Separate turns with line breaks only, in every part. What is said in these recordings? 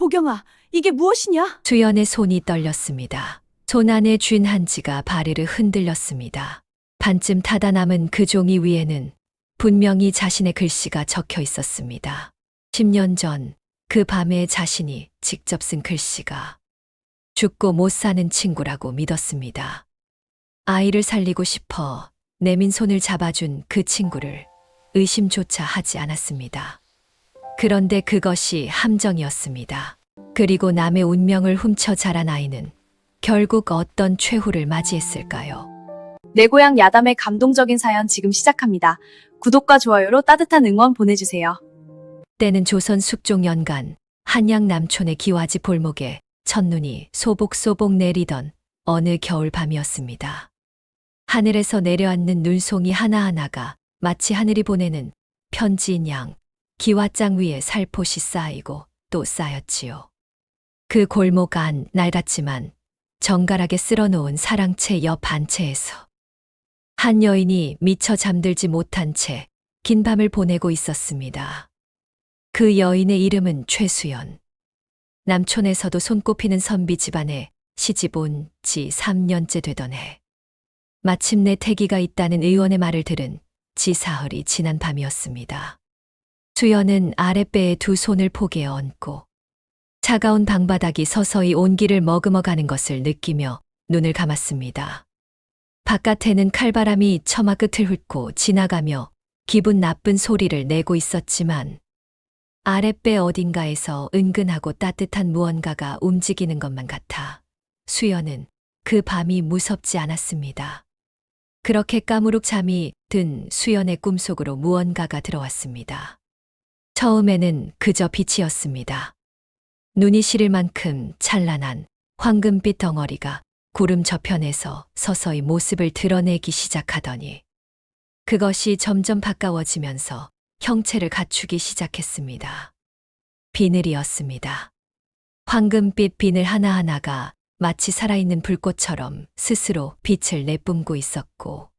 보경아, 이게 무엇이냐?
수연의 손이 떨렸습니다. 손 안에 쥔 한지가 바르르 흔들렸습니다. 반쯤 타다 남은 그 종이 위에는 분명히 자신의 글씨가 적혀 있었습니다. 10년 전 그 밤에 자신이 직접 쓴 글씨가 죽고 못 사는 친구라고 믿었습니다. 아이를 살리고 싶어 내민 손을 잡아준 그 친구를 의심조차 하지 않았습니다. 그런데 그것이 함정이었습니다. 그리고 남의 운명을 훔쳐 자란 아이는 결국 어떤 최후를 맞이했을까요?
내 고향 야담의 감동적인 사연 지금 시작합니다. 구독과 좋아요로 따뜻한 응원 보내주세요.
때는 조선 숙종 연간 한양 남촌의 기와지 볼목에 첫눈이 소복소복 내리던 어느 겨울 밤이었습니다. 하늘에서 내려앉는 눈송이 하나하나가 마치 하늘이 보내는 편지인 양 기와장 위에 살포시 쌓이고 또 쌓였지요. 그 골목 안 낡았지만 정갈하게 쓸어놓은 사랑채 옆 반채에서 한 여인이 미처 잠들지 못한 채 긴 밤을 보내고 있었습니다. 그 여인의 이름은 최수연. 남촌에서도 손꼽히는 선비 집안에 시집 온 지 3년째 되던 해. 마침내 태기가 있다는 의원의 말을 들은 지 사흘이 지난 밤이었습니다. 수연은 아랫배에 두 손을 포개어 얹고 차가운 방바닥이 서서히 온기를 머금어 가는 것을 느끼며 눈을 감았습니다. 바깥에는 칼바람이 처마 끝을 훑고 지나가며 기분 나쁜 소리를 내고 있었지만 아랫배 어딘가에서 은근하고 따뜻한 무언가가 움직이는 것만 같아 수연은 그 밤이 무섭지 않았습니다. 그렇게 까무룩 잠이 든 수연의 꿈속으로 무언가가 들어왔습니다. 처음에는 그저 빛이었습니다. 눈이 시릴 만큼 찬란한 황금빛 덩어리가 구름 저편에서 서서히 모습을 드러내기 시작하더니 그것이 점점 가까워지면서 형체를 갖추기 시작했습니다. 비늘이었습니다. 황금빛 비늘 하나하나가 마치 살아있는 불꽃처럼 스스로 빛을 내뿜고 있었고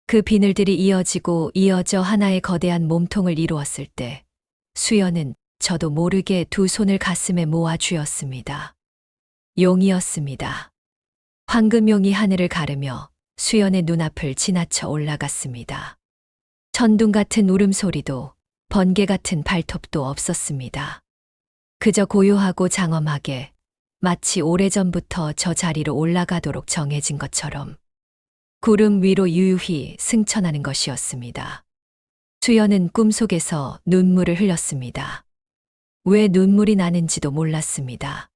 그 비늘들이 이어지고 이어져 하나의 거대한 몸통을 이루었을 때 수연은 저도 모르게 두 손을 가슴에 모아 쥐었습니다. 용이었습니다. 황금용이 하늘을 가르며 수연의 눈앞을 지나쳐 올라갔습니다. 천둥 같은 울음소리도 번개 같은 발톱도 없었습니다. 그저 고요하고 장엄하게 마치 오래전부터 저 자리로 올라가도록 정해진 것처럼 구름 위로 유유히 승천하는 것이었습니다. 수연은 꿈속에서 눈물을 흘렸습니다. 왜 눈물이 나는지도 몰랐습니다.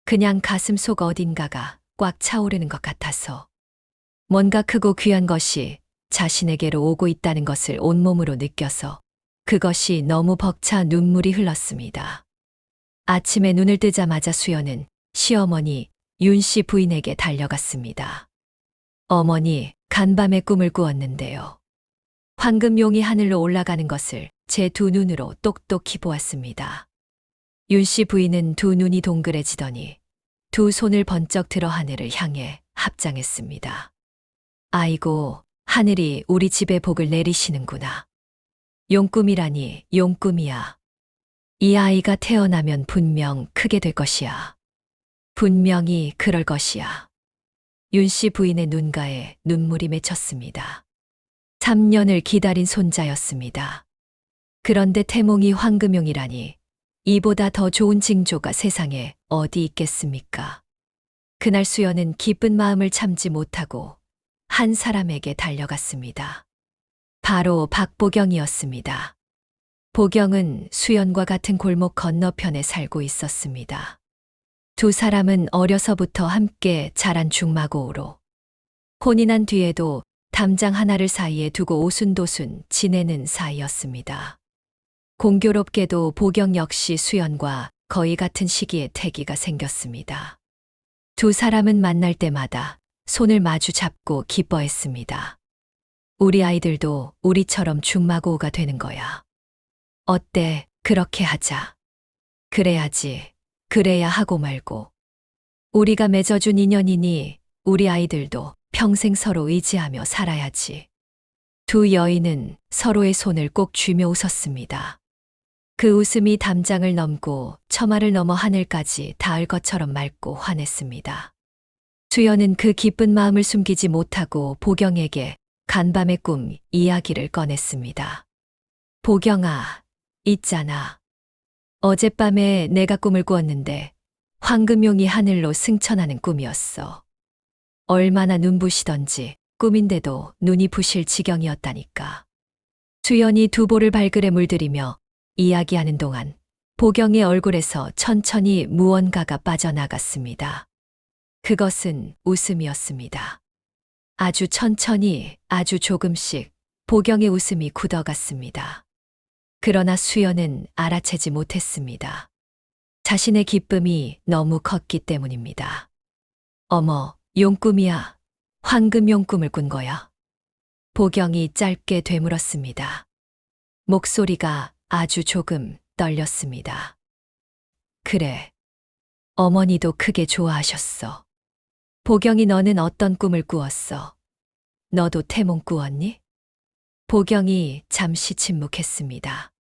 그냥 가슴 속 어딘가가 꽉 차오르는 것 같아서 뭔가 크고 귀한 것이 자신에게로 오고 있다는 것을 온몸으로 느껴서 그것이 너무 벅차 눈물이 흘렀습니다. 아침에 눈을 뜨자마자 수연은 시어머니 윤 씨 부인에게 달려갔습니다. 어머니, 간밤에 꿈을 꾸었는데요. 황금용이 하늘로 올라가는 것을 제 두 눈으로 똑똑히 보았습니다. 윤 씨 부인은 두 눈이 동그래지더니 두 손을 번쩍 들어 하늘을 향해 합장했습니다. 아이고, 하늘이 우리 집에 복을 내리시는구나. 용꿈이라니, 용꿈이야. 이 아이가 태어나면 분명 크게 될 것이야. 분명히 그럴 것이야. 윤 씨 부인의 눈가에 눈물이 맺혔습니다. 3년을 기다린 손자였습니다. 그런데 태몽이 황금용이라니 이보다 더 좋은 징조가 세상에 어디 있겠습니까? 그날 수연은 기쁜 마음을 참지 못하고 한 사람에게 달려갔습니다. 바로 박보경이었습니다. 보경은 수연과 같은 골목 건너편에 살고 있었습니다. 두 사람은 어려서부터 함께 자란 중마고우로 혼이 난 뒤에도 담장 하나를 사이에 두고 오순도순 지내는 사이였습니다. 공교롭게도 보경 역시 수연과 거의 같은 시기에 태기가 생겼습니다. 두 사람은 만날 때마다 손을 마주 잡고 기뻐했습니다. 우리 아이들도 우리처럼 중마고우가 되는 거야. 어때? 그렇게 하자. 그래야지. 그래야 하고 말고. 우리가 맺어준 인연이니 우리 아이들도 평생 서로 의지하며 살아야지. 두 여인은 서로의 손을 꼭 쥐며 웃었습니다. 그 웃음이 담장을 넘고 처마를 넘어 하늘까지 닿을 것처럼 맑고 환했습니다. 수연은 그 기쁜 마음을 숨기지 못하고 보경에게 간밤의 꿈 이야기를 꺼냈습니다. 보경아, 있잖아. 어젯밤에 내가 꿈을 꾸었는데 황금용이 하늘로 승천하는 꿈이었어. 얼마나 눈부시던지 꿈인데도 눈이 부실 지경이었다니까. 수연이 두 볼을 발그레 물들이며 이야기하는 동안 보경의 얼굴에서 천천히 무언가가 빠져나갔습니다. 그것은 웃음이었습니다. 아주 천천히, 아주 조금씩 보경의 웃음이 굳어갔습니다. 그러나 수연은 알아채지 못했습니다. 자신의 기쁨이 너무 컸기 때문입니다. 어머, 용꿈이야. 황금 용꿈을 꾼 거야. 보경이 짧게 되물었습니다. 목소리가 아주 조금 떨렸습니다. 그래. 어머니도 크게 좋아하셨어. 보경이 너는 어떤 꿈을 꾸었어? 너도 태몽 꾸었니? 보경이 잠시 침묵했습니다.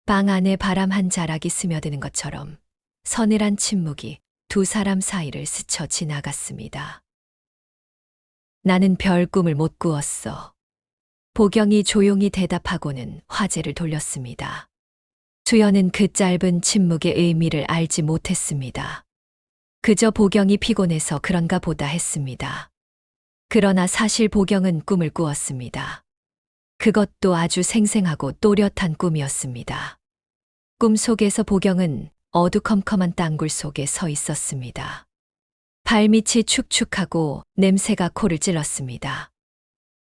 방 안에 바람 한 자락이 스며드는 것처럼 서늘한 침묵이 두 사람 사이를 스쳐 지나갔습니다. 나는 별 꿈을 못 꾸었어. 보경이 조용히 대답하고는 화제를 돌렸습니다. 수연은 그 짧은 침묵의 의미를 알지 못했습니다. 그저 보경이 피곤해서 그런가 보다 했습니다. 그러나 사실 보경은 꿈을 꾸었습니다. 그것도 아주 생생하고 또렷한 꿈이었습니다. 꿈 속에서 보경은 어두컴컴한 땅굴 속에 서 있었습니다. 발밑이 축축하고 냄새가 코를 찔렀습니다.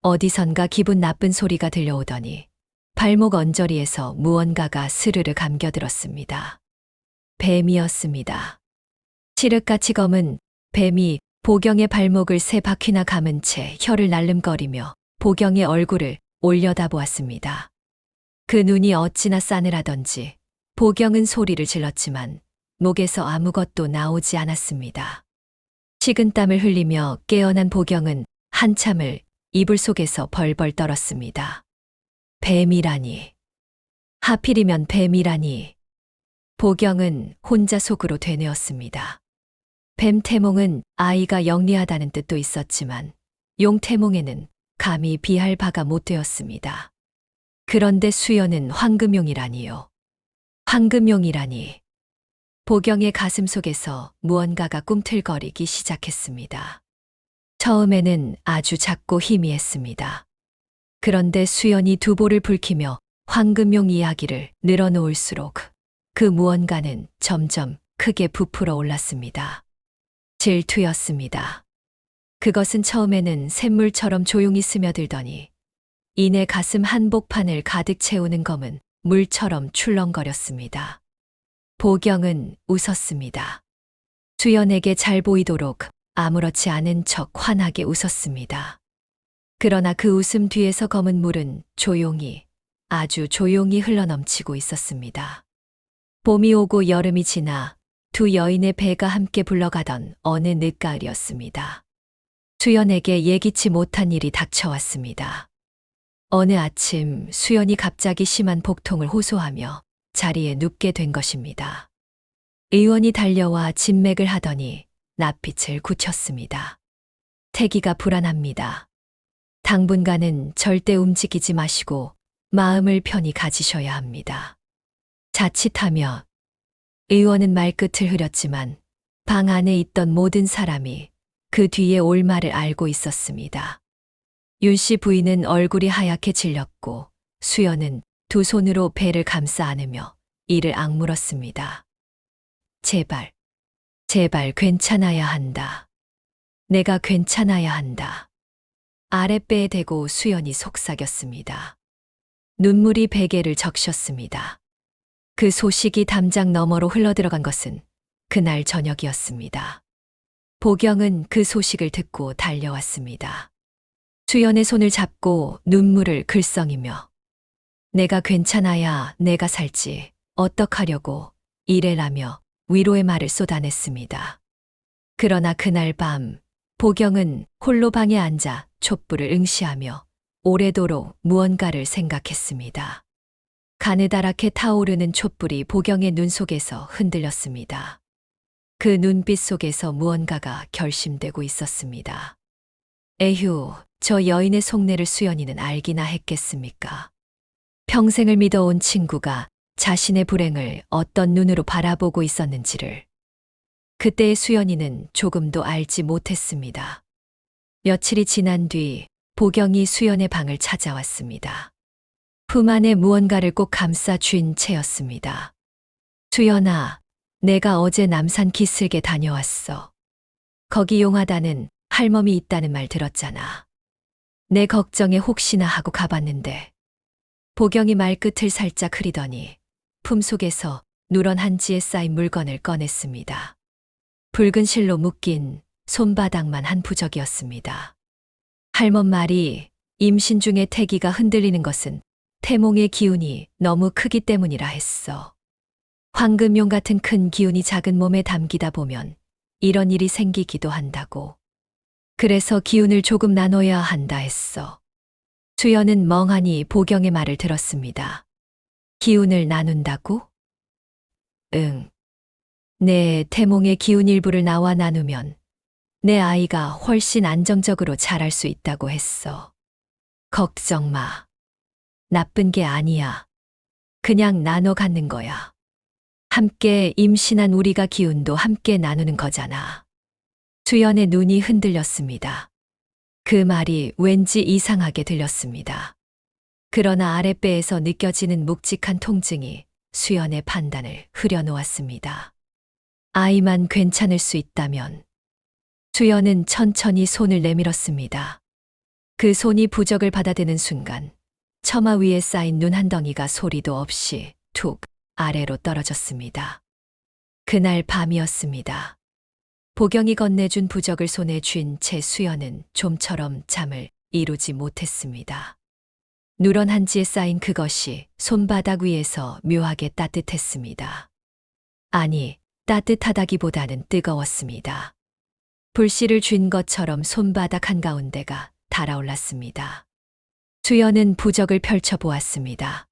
어디선가 기분 나쁜 소리가 들려오더니 발목 언저리에서 무언가가 스르르 감겨들었습니다. 뱀이었습니다. 칠흑같이 검은 뱀이 보경의 발목을 세 바퀴나 감은 채 혀를 날름거리며 보경의 얼굴을 올려다보았습니다. 그 눈이 어찌나 싸늘하던지 보경은 소리를 질렀지만 목에서 아무것도 나오지 않았습니다. 식은땀을 흘리며 깨어난 보경은 한참을 이불 속에서 벌벌 떨었습니다. 뱀이라니. 하필이면 뱀이라니. 보경은 혼자 속으로 되뇌었습니다. 뱀 태몽은 아이가 영리하다는 뜻도 있었지만 용 태몽에는 감히 비할 바가 못 되었습니다. 그런데 수연은 황금용이라니요. 황금용이라니. 보경의 가슴 속에서 무언가가 꿈틀거리기 시작했습니다. 처음에는 아주 작고 희미했습니다. 그런데 수연이 두 볼을 붉히며 황금용 이야기를 늘어놓을수록 그 무언가는 점점 크게 부풀어 올랐습니다. 질투였습니다. 그것은 처음에는 샘물처럼 조용히 스며들더니 이내 가슴 한복판을 가득 채우는 검은 물처럼 출렁거렸습니다. 보경은 웃었습니다. 수연에게 잘 보이도록 아무렇지 않은 척 환하게 웃었습니다. 그러나 그 웃음 뒤에서 검은 물은 조용히, 아주 조용히 흘러넘치고 있었습니다. 봄이 오고 여름이 지나 두 여인의 배가 함께 불러가던 어느 늦가을이었습니다. 수연에게 예기치 못한 일이 닥쳐왔습니다. 어느 아침 수연이 갑자기 심한 복통을 호소하며 자리에 눕게 된 것입니다. 의원이 달려와 진맥을 하더니 낯빛을 굳혔습니다. 태기가 불안합니다. 당분간은 절대 움직이지 마시고 마음을 편히 가지셔야 합니다. 자칫하면 의원은 말끝을 흐렸지만 방 안에 있던 모든 사람이 그 뒤에 올 말을 알고 있었습니다. 윤 씨 부인은 얼굴이 하얗게 질렸고 수연은 두 손으로 배를 감싸 안으며 이를 악물었습니다. 제발, 제발 괜찮아야 한다. 내가 괜찮아야 한다. 아랫배에 대고 수연이 속삭였습니다. 눈물이 베개를 적셨습니다. 그 소식이 담장 너머로 흘러들어간 것은 그날 저녁이었습니다. 보경은 그 소식을 듣고 달려왔습니다. 수연의 손을 잡고 눈물을 글썽이며 내가 괜찮아야 내가 살지 어떡하려고 이래라며 위로의 말을 쏟아냈습니다. 그러나 그날 밤 보경은 홀로 방에 앉아 촛불을 응시하며 오래도록 무언가를 생각했습니다. 가느다랗게 타오르는 촛불이 보경의 눈 속에서 흔들렸습니다. 그 눈빛 속에서 무언가가 결심되고 있었습니다. 에휴, 저 여인의 속내를 수연이는 알기나 했겠습니까? 평생을 믿어온 친구가 자신의 불행을 어떤 눈으로 바라보고 있었는지를 그때의 수연이는 조금도 알지 못했습니다. 며칠이 지난 뒤 보경이 수연의 방을 찾아왔습니다. 품 안에 무언가를 꼭 감싸 쥔 채였습니다. 수연아, 내가 어제 남산 기슭에 다녀왔어. 거기 용하다는 할멈이 있다는 말 들었잖아. 내 걱정에 혹시나 하고 가봤는데 보경이 말끝을 살짝 흐리더니 품 속에서 누런 한지에 쌓인 물건을 꺼냈습니다. 붉은 실로 묶인 손바닥만 한 부적이었습니다. 할멈 말이 임신 중에 태기가 흔들리는 것은 태몽의 기운이 너무 크기 때문이라 했어. 황금용 같은 큰 기운이 작은 몸에 담기다 보면 이런 일이 생기기도 한다고. 그래서 기운을 조금 나눠야 한다 했어. 수연은 멍하니 보경의 말을 들었습니다. 기운을 나눈다고? 응. 내 태몽의 기운 일부를 나와 나누면 내 아이가 훨씬 안정적으로 자랄 수 있다고 했어. 걱정 마. 나쁜 게 아니야. 그냥 나눠 갖는 거야. 함께 임신한 우리가 기운도 함께 나누는 거잖아. 수연의 눈이 흔들렸습니다. 그 말이 왠지 이상하게 들렸습니다. 그러나 아랫배에서 느껴지는 묵직한 통증이 수연의 판단을 흐려놓았습니다. 아이만 괜찮을 수 있다면. 수연은 천천히 손을 내밀었습니다. 그 손이 부적을 받아드는 순간 처마 위에 쌓인 눈 한 덩이가 소리도 없이 툭 아래로 떨어졌습니다. 그날 밤이었습니다. 보경이 건네준 부적을 손에 쥔 채 수연은 좀처럼 잠을 이루지 못했습니다. 누런 한지에 쌓인 그것이 손바닥 위에서 묘하게 따뜻했습니다. 아니, 따뜻하다기보다는 뜨거웠습니다. 불씨를 쥔 것처럼 손바닥 한가운데가 달아올랐습니다. 수연은 부적을 펼쳐보았습니다.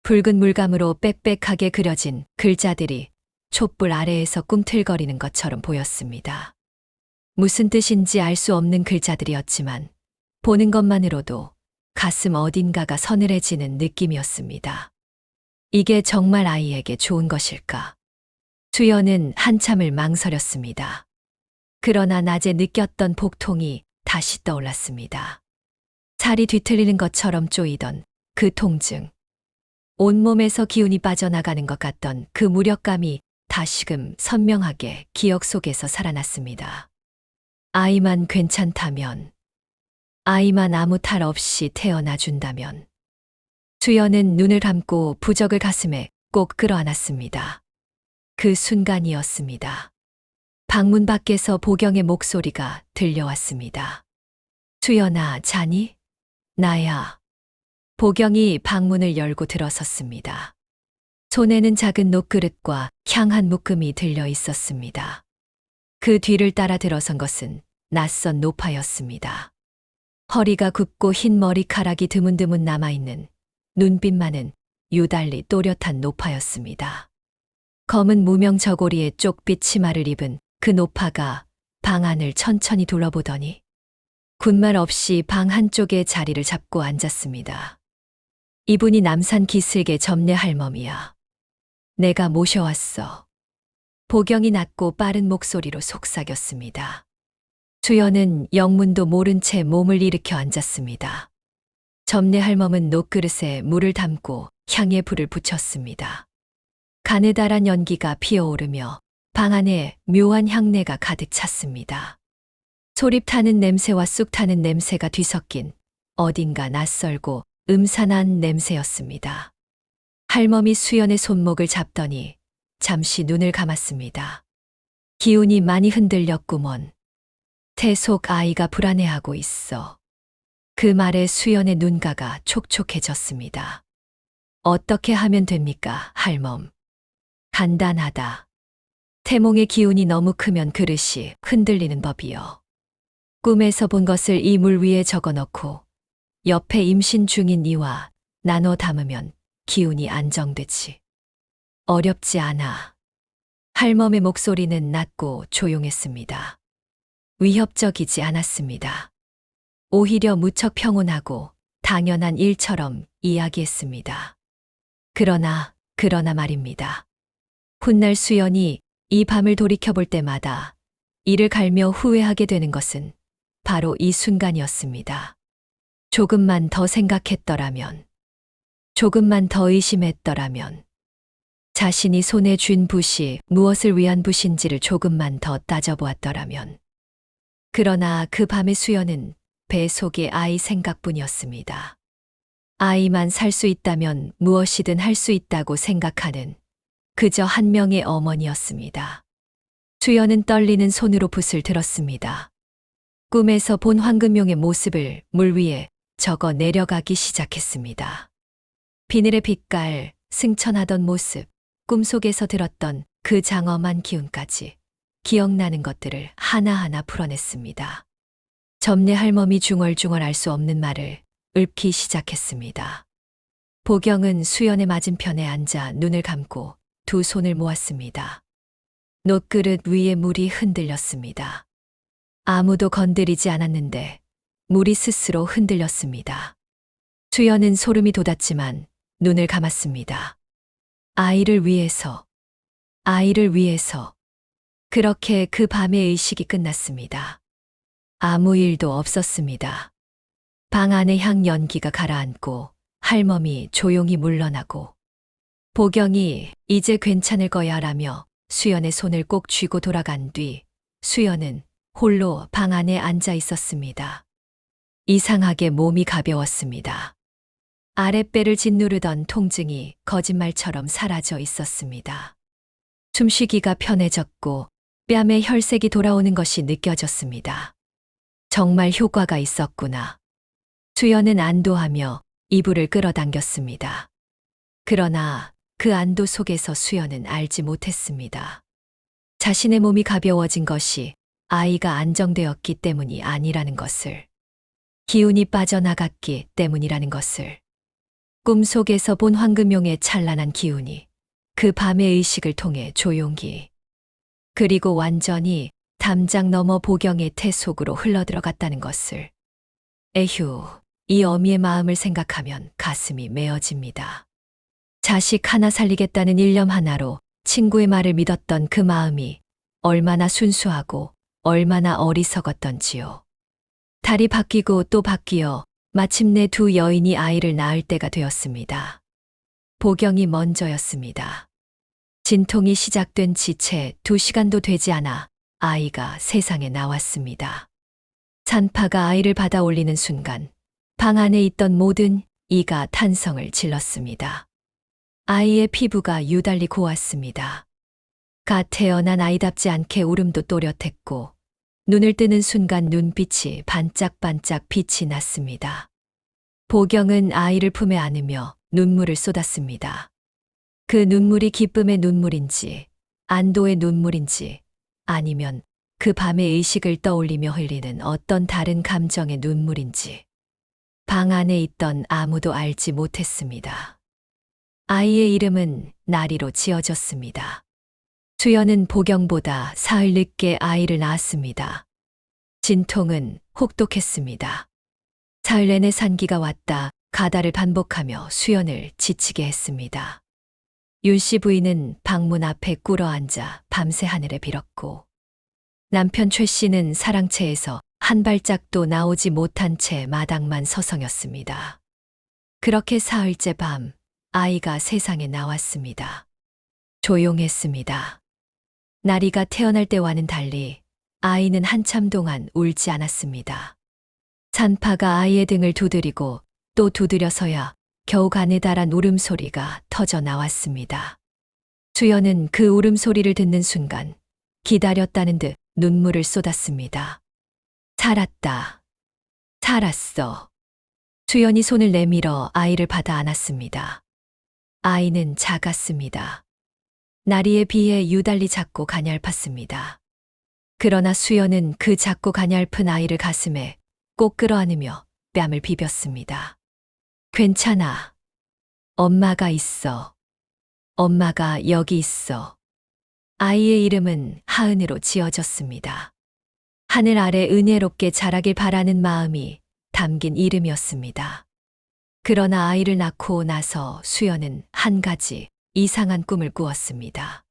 붉은 물감으로 빽빽하게 그려진 글자들이 촛불 아래에서 꿈틀거리는 것처럼 보였습니다. 무슨 뜻인지 알 수 없는 글자들이었지만 보는 것만으로도 가슴 어딘가가 서늘해지는 느낌이었습니다. 이게 정말 아이에게 좋은 것일까? 수연은 한참을 망설였습니다. 그러나 낮에 느꼈던 복통이 다시 떠올랐습니다. 살이 뒤틀리는 것처럼 쪼이던 그 통증. 온몸에서 기운이 빠져나가는 것 같던 그 무력감이 다시금 선명하게 기억 속에서 살아났습니다. 아이만 괜찮다면, 아이만 아무 탈 없이 태어나 준다면. 수연은 눈을 감고 부적을 가슴에 꼭 끌어안았습니다. 그 순간이었습니다. 방문 밖에서 보경의 목소리가 들려왔습니다. 수연아, 자니? 나야. 보경이 방문을 열고 들어섰습니다. 손에는 작은 녹그릇과 향 한 묶음이 들려 있었습니다. 그 뒤를 따라 들어선 것은 낯선 노파였습니다. 허리가 굽고 흰 머리카락이 드문드문 남아있는 눈빛만은 유달리 또렷한 노파였습니다. 검은 무명 저고리에 쪽빛 치마를 입은 그 노파가 방 안을 천천히 둘러보더니 군말 없이 방 한쪽에 자리를 잡고 앉았습니다. 이분이 남산 기슭의 점례 할멈이야. 내가 모셔왔어. 보경이 낮고 빠른 목소리로 속삭였습니다. 수연은 영문도 모른 채 몸을 일으켜 앉았습니다. 점례 할멈은 녹그릇에 물을 담고 향에 불을 붙였습니다. 가느다란 연기가 피어오르며 방 안에 묘한 향내가 가득 찼습니다. 소립타는 냄새와 쑥타는 냄새가 뒤섞인 어딘가 낯설고 음산한 냄새였습니다. 할멈이 수연의 손목을 잡더니 잠시 눈을 감았습니다. 기운이 많이 흔들렸구먼. 태속 아이가 불안해하고 있어. 그 말에 수연의 눈가가 촉촉해졌습니다. 어떻게 하면 됩니까, 할멈? 간단하다. 태몽의 기운이 너무 크면 그릇이 흔들리는 법이요. 꿈에서 본 것을 이 물 위에 적어 넣고 옆에 임신 중인 이와 나눠 담으면 기운이 안정되지. 어렵지 않아. 할멈의 목소리는 낮고 조용했습니다. 위협적이지 않았습니다. 오히려 무척 평온하고 당연한 일처럼 이야기했습니다. 그러나 말입니다. 훗날 수연이 이 밤을 돌이켜볼 때마다 이를 갈며 후회하게 되는 것은 바로 이 순간이었습니다. 조금만 더 생각했더라면, 조금만 더 의심했더라면, 자신이 손에 쥔 붓이 무엇을 위한 붓인지를 조금만 더 따져보았더라면. 그러나 그 밤의 수연은 배 속의 아이 생각뿐이었습니다. 아이만 살 수 있다면 무엇이든 할 수 있다고 생각하는 그저 한 명의 어머니였습니다. 수연은 떨리는 손으로 붓을 들었습니다. 꿈에서 본 황금용의 모습을 물 위에 적어 내려가기 시작했습니다. 비늘의 빛깔, 승천하던 모습, 꿈속에서 들었던 그 장엄한 기운까지 기억나는 것들을 하나하나 풀어냈습니다. 점례 할멈이 중얼중얼 알 수 없는 말을 읊기 시작했습니다. 보경은 수연의 맞은편에 앉아 눈을 감고 두 손을 모았습니다. 놋그릇 위에 물이 흔들렸습니다. 아무도 건드리지 않았는데 물이 스스로 흔들렸습니다. 수연은 소름이 돋았지만 눈을 감았습니다. 아이를 위해서. 그렇게 그 밤의 의식이 끝났습니다. 아무 일도 없었습니다. 방 안의 향 연기가 가라앉고 할멈이 조용히 물러나고 보경이 이제 괜찮을 거야 라며 수연의 손을 꼭 쥐고 돌아간 뒤 수연은 홀로 방 안에 앉아 있었습니다. 이상하게 몸이 가벼웠습니다. 아랫배를 짓누르던 통증이 거짓말처럼 사라져 있었습니다. 숨쉬기가 편해졌고 뺨에 혈색이 돌아오는 것이 느껴졌습니다. 정말 효과가 있었구나. 수연은 안도하며 이불을 끌어당겼습니다. 그러나 그 안도 속에서 수연은 알지 못했습니다. 자신의 몸이 가벼워진 것이 아이가 안정되었기 때문이 아니라는 것을, 기운이 빠져나갔기 때문이라는 것을, 꿈속에서 본 황금용의 찬란한 기운이 그 밤의 의식을 통해 조용히, 그리고 완전히 담장 너머 보경의 태 속으로 흘러들어갔다는 것을. 에휴, 이 어미의 마음을 생각하면 가슴이 메어집니다. 자식 하나 살리겠다는 일념 하나로 친구의 말을 믿었던 그 마음이 얼마나 순수하고 얼마나 어리석었던지요. 달이 바뀌고 또 바뀌어 마침내 두 여인이 아이를 낳을 때가 되었습니다. 보경이 먼저였습니다. 진통이 시작된 지 채 2시간도 되지 않아 아이가 세상에 나왔습니다. 산파가 아이를 받아 올리는 순간 방 안에 있던 모든 이가 탄성을 질렀습니다. 아이의 피부가 유달리 고왔습니다. 갓 태어난 아이답지 않게 울음도 또렷했고 눈을 뜨는 순간 눈빛이 반짝반짝 빛이 났습니다. 보경은 아이를 품에 안으며 눈물을 쏟았습니다. 그 눈물이 기쁨의 눈물인지 안도의 눈물인지 아니면 그 밤의 의식을 떠올리며 흘리는 어떤 다른 감정의 눈물인지 방 안에 있던 아무도 알지 못했습니다. 아이의 이름은 나리로 지어졌습니다. 수연은 보경보다 사흘 늦게 아이를 낳았습니다. 진통은 혹독했습니다. 사흘 내내 산기가 왔다 가다를 반복하며 수연을 지치게 했습니다. 윤씨 부인은 방문 앞에 꿇어앉아 밤새 하늘에 빌었고 남편 최씨는 사랑채에서 한 발짝도 나오지 못한 채 마당만 서성였습니다. 그렇게 사흘째 밤 아이가 세상에 나왔습니다. 조용했습니다. 나리가 태어날 때와는 달리 아이는 한참 동안 울지 않았습니다. 산파가 아이의 등을 두드리고 또 두드려서야 겨우 가느다란 울음소리가 터져 나왔습니다. 수연은 그 울음소리를 듣는 순간 기다렸다는 듯 눈물을 쏟았습니다. 살았다. 살았어. 수연이 손을 내밀어 아이를 받아 안았습니다. 아이는 작았습니다. 나리에 비해 유달리 작고 가냘팠습니다. 그러나 수연은 그 작고 가냘픈 아이를 가슴에 꼭 끌어안으며 뺨을 비볐습니다. 괜찮아. 엄마가 있어. 엄마가 여기 있어. 아이의 이름은 하은으로 지어졌습니다. 하늘 아래 은혜롭게 자라길 바라는 마음이 담긴 이름이었습니다. 그러나 아이를 낳고 나서 수연은 한 가지 이상한 꿈을 꾸었습니다.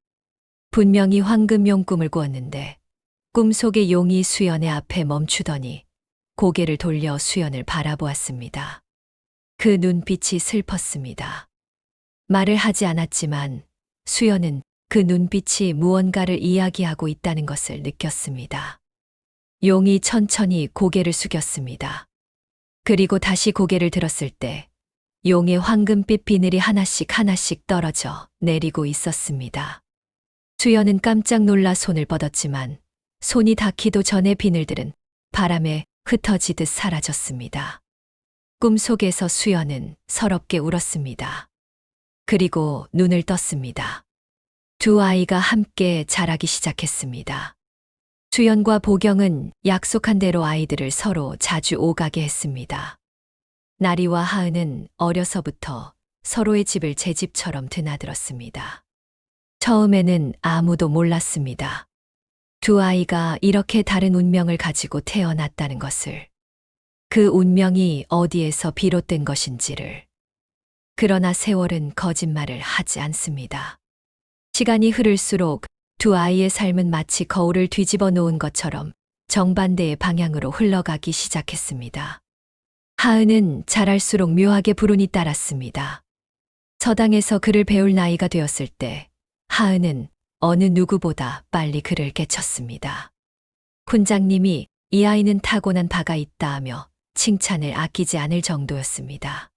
분명히 황금용 꿈을 꾸었는데 꿈속의 용이 수연의 앞에 멈추더니 고개를 돌려 수연을 바라보았습니다. 그 눈빛이 슬펐습니다. 말을 하지 않았지만 수연은 그 눈빛이 무언가를 이야기하고 있다는 것을 느꼈습니다. 용이 천천히 고개를 숙였습니다. 그리고 다시 고개를 들었을 때 용의 황금빛 비늘이 하나씩 하나씩 떨어져 내리고 있었습니다. 수연은 깜짝 놀라 손을 뻗었지만 손이 닿기도 전에 비늘들은 바람에 흩어지듯 사라졌습니다. 꿈속에서 수연은 서럽게 울었습니다. 그리고 눈을 떴습니다. 두 아이가 함께 자라기 시작했습니다. 수연과 보경은 약속한 대로 아이들을 서로 자주 오가게 했습니다. 나리와 하은은 어려서부터 서로의 집을 제 집처럼 드나들었습니다. 처음에는 아무도 몰랐습니다. 두 아이가 이렇게 다른 운명을 가지고 태어났다는 것을, 그 운명이 어디에서 비롯된 것인지를. 그러나 세월은 거짓말을 하지 않습니다. 시간이 흐를수록 두 아이의 삶은 마치 거울을 뒤집어 놓은 것처럼 정반대의 방향으로 흘러가기 시작했습니다. 하은은 자랄수록 묘하게 불운이 따랐습니다. 서당에서 글을 배울 나이가 되었을 때 하은은 어느 누구보다 빨리 글을 깨쳤습니다. 훈장님이 이 아이는 타고난 바가 있다 하며 칭찬을 아끼지 않을 정도였습니다.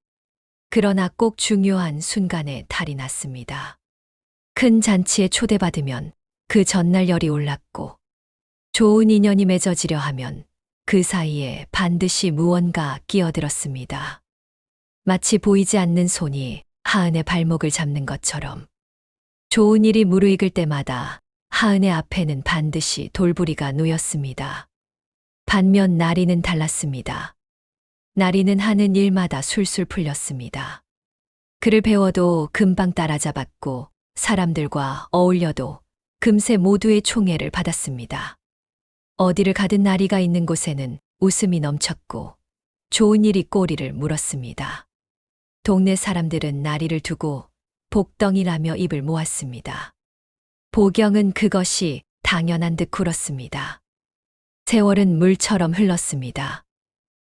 그러나 꼭 중요한 순간에 탈이 났습니다. 큰 잔치에 초대받으면 그 전날 열이 올랐고 좋은 인연이 맺어지려 하면 그 사이에 반드시 무언가 끼어들었습니다. 마치 보이지 않는 손이 하은의 발목을 잡는 것처럼 좋은 일이 무르익을 때마다 하은의 앞에는 반드시 돌부리가 놓였습니다. 반면 나리는 달랐습니다. 나리는 하는 일마다 술술 풀렸습니다. 글을 배워도 금방 따라잡았고 사람들과 어울려도 금세 모두의 총애를 받았습니다. 어디를 가든 나리가 있는 곳에는 웃음이 넘쳤고 좋은 일이 꼬리를 물었습니다. 동네 사람들은 나리를 두고 복덩이라며 입을 모았습니다. 보경은 그것이 당연한 듯 굴었습니다. 세월은 물처럼 흘렀습니다.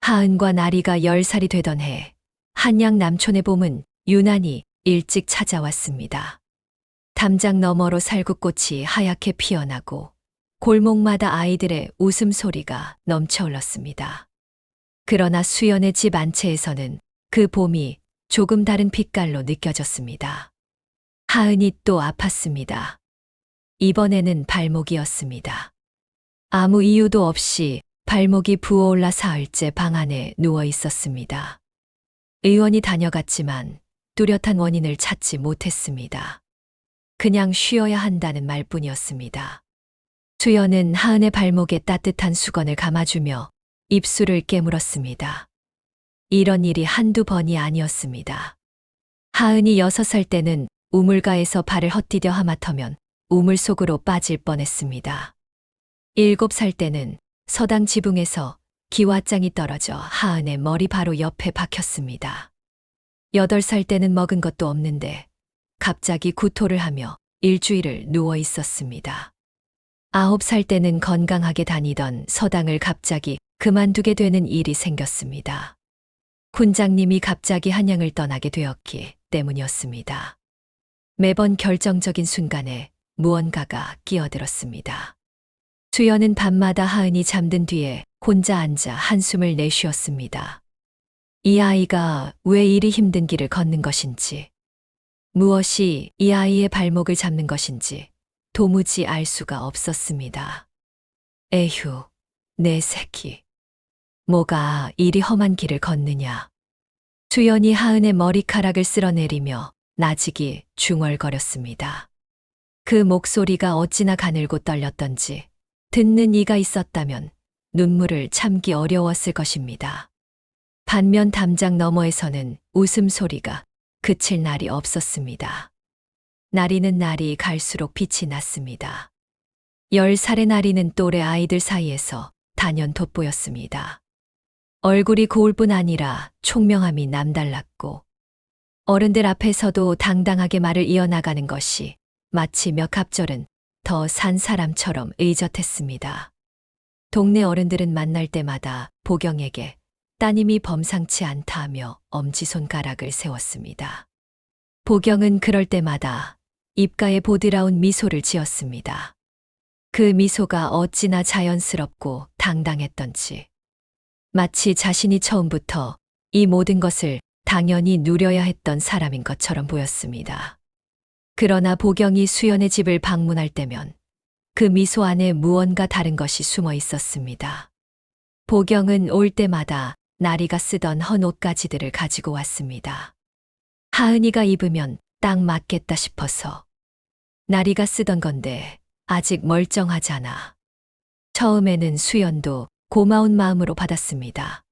하은과 나리가 10살이 되던 해 한양 남촌의 봄은 유난히 일찍 찾아왔습니다. 담장 너머로 살구꽃이 하얗게 피어나고 골목마다 아이들의 웃음소리가 넘쳐 흘렀습니다. 그러나 수연의 집 안채에서는 그 봄이 조금 다른 빛깔로 느껴졌습니다. 하은이 또 아팠습니다. 이번에는 발목이었습니다. 아무 이유도 없이 발목이 부어올라 사흘째 방 안에 누워 있었습니다. 의원이 다녀갔지만 뚜렷한 원인을 찾지 못했습니다. 그냥 쉬어야 한다는 말뿐이었습니다. 수연은 하은의 발목에 따뜻한 수건을 감아주며 입술을 깨물었습니다. 이런 일이 한두 번이 아니었습니다. 하은이 6살 때는 우물가에서 발을 헛디뎌 하마터면 우물 속으로 빠질 뻔했습니다. 7살 때는 서당 지붕에서 기와장이 떨어져 하은의 머리 바로 옆에 박혔습니다. 8살 때는 먹은 것도 없는데 갑자기 구토를 하며 일주일을 누워 있었습니다. 9살 때는 건강하게 다니던 서당을 갑자기 그만두게 되는 일이 생겼습니다. 훈장님이 갑자기 한양을 떠나게 되었기 때문이었습니다. 매번 결정적인 순간에 무언가가 끼어들었습니다. 수연은 밤마다 하은이 잠든 뒤에 혼자 앉아 한숨을 내쉬었습니다. 이 아이가 왜 이리 힘든 길을 걷는 것인지, 무엇이 이 아이의 발목을 잡는 것인지 도무지 알 수가 없었습니다. 에휴, 내 새끼. 뭐가 이리 험한 길을 걷느냐. 수연이 하은의 머리카락을 쓸어내리며 나직이 중얼거렸습니다. 그 목소리가 어찌나 가늘고 떨렸던지 듣는 이가 있었다면 눈물을 참기 어려웠을 것입니다. 반면 담장 너머에서는 웃음소리가 그칠 날이 없었습니다. 나리는 날이 갈수록 빛이 났습니다. 10살의 나리는 또래 아이들 사이에서 단연 돋보였습니다. 얼굴이 고울 뿐 아니라 총명함이 남달랐고 어른들 앞에서도 당당하게 말을 이어나가는 것이 마치 몇 갑절은 더 산 사람처럼 의젓했습니다. 동네 어른들은 만날 때마다 보경에게 따님이 범상치 않다 하며 엄지손가락을 세웠습니다. 보경은 그럴 때마다 입가에 보드라운 미소를 지었습니다. 그 미소가 어찌나 자연스럽고 당당했던지 마치 자신이 처음부터 이 모든 것을 당연히 누려야 했던 사람인 것처럼 보였습니다. 그러나 보경이 수연의 집을 방문할 때면 그 미소 안에 무언가 다른 것이 숨어 있었습니다. 보경은 올 때마다 나리가 쓰던 헌 옷가지들을 가지고 왔습니다. 하은이가 입으면 딱 맞겠다 싶어서. 나리가 쓰던 건데 아직 멀쩡하잖아. 처음에는 수연도 고마운 마음으로 받았습니다.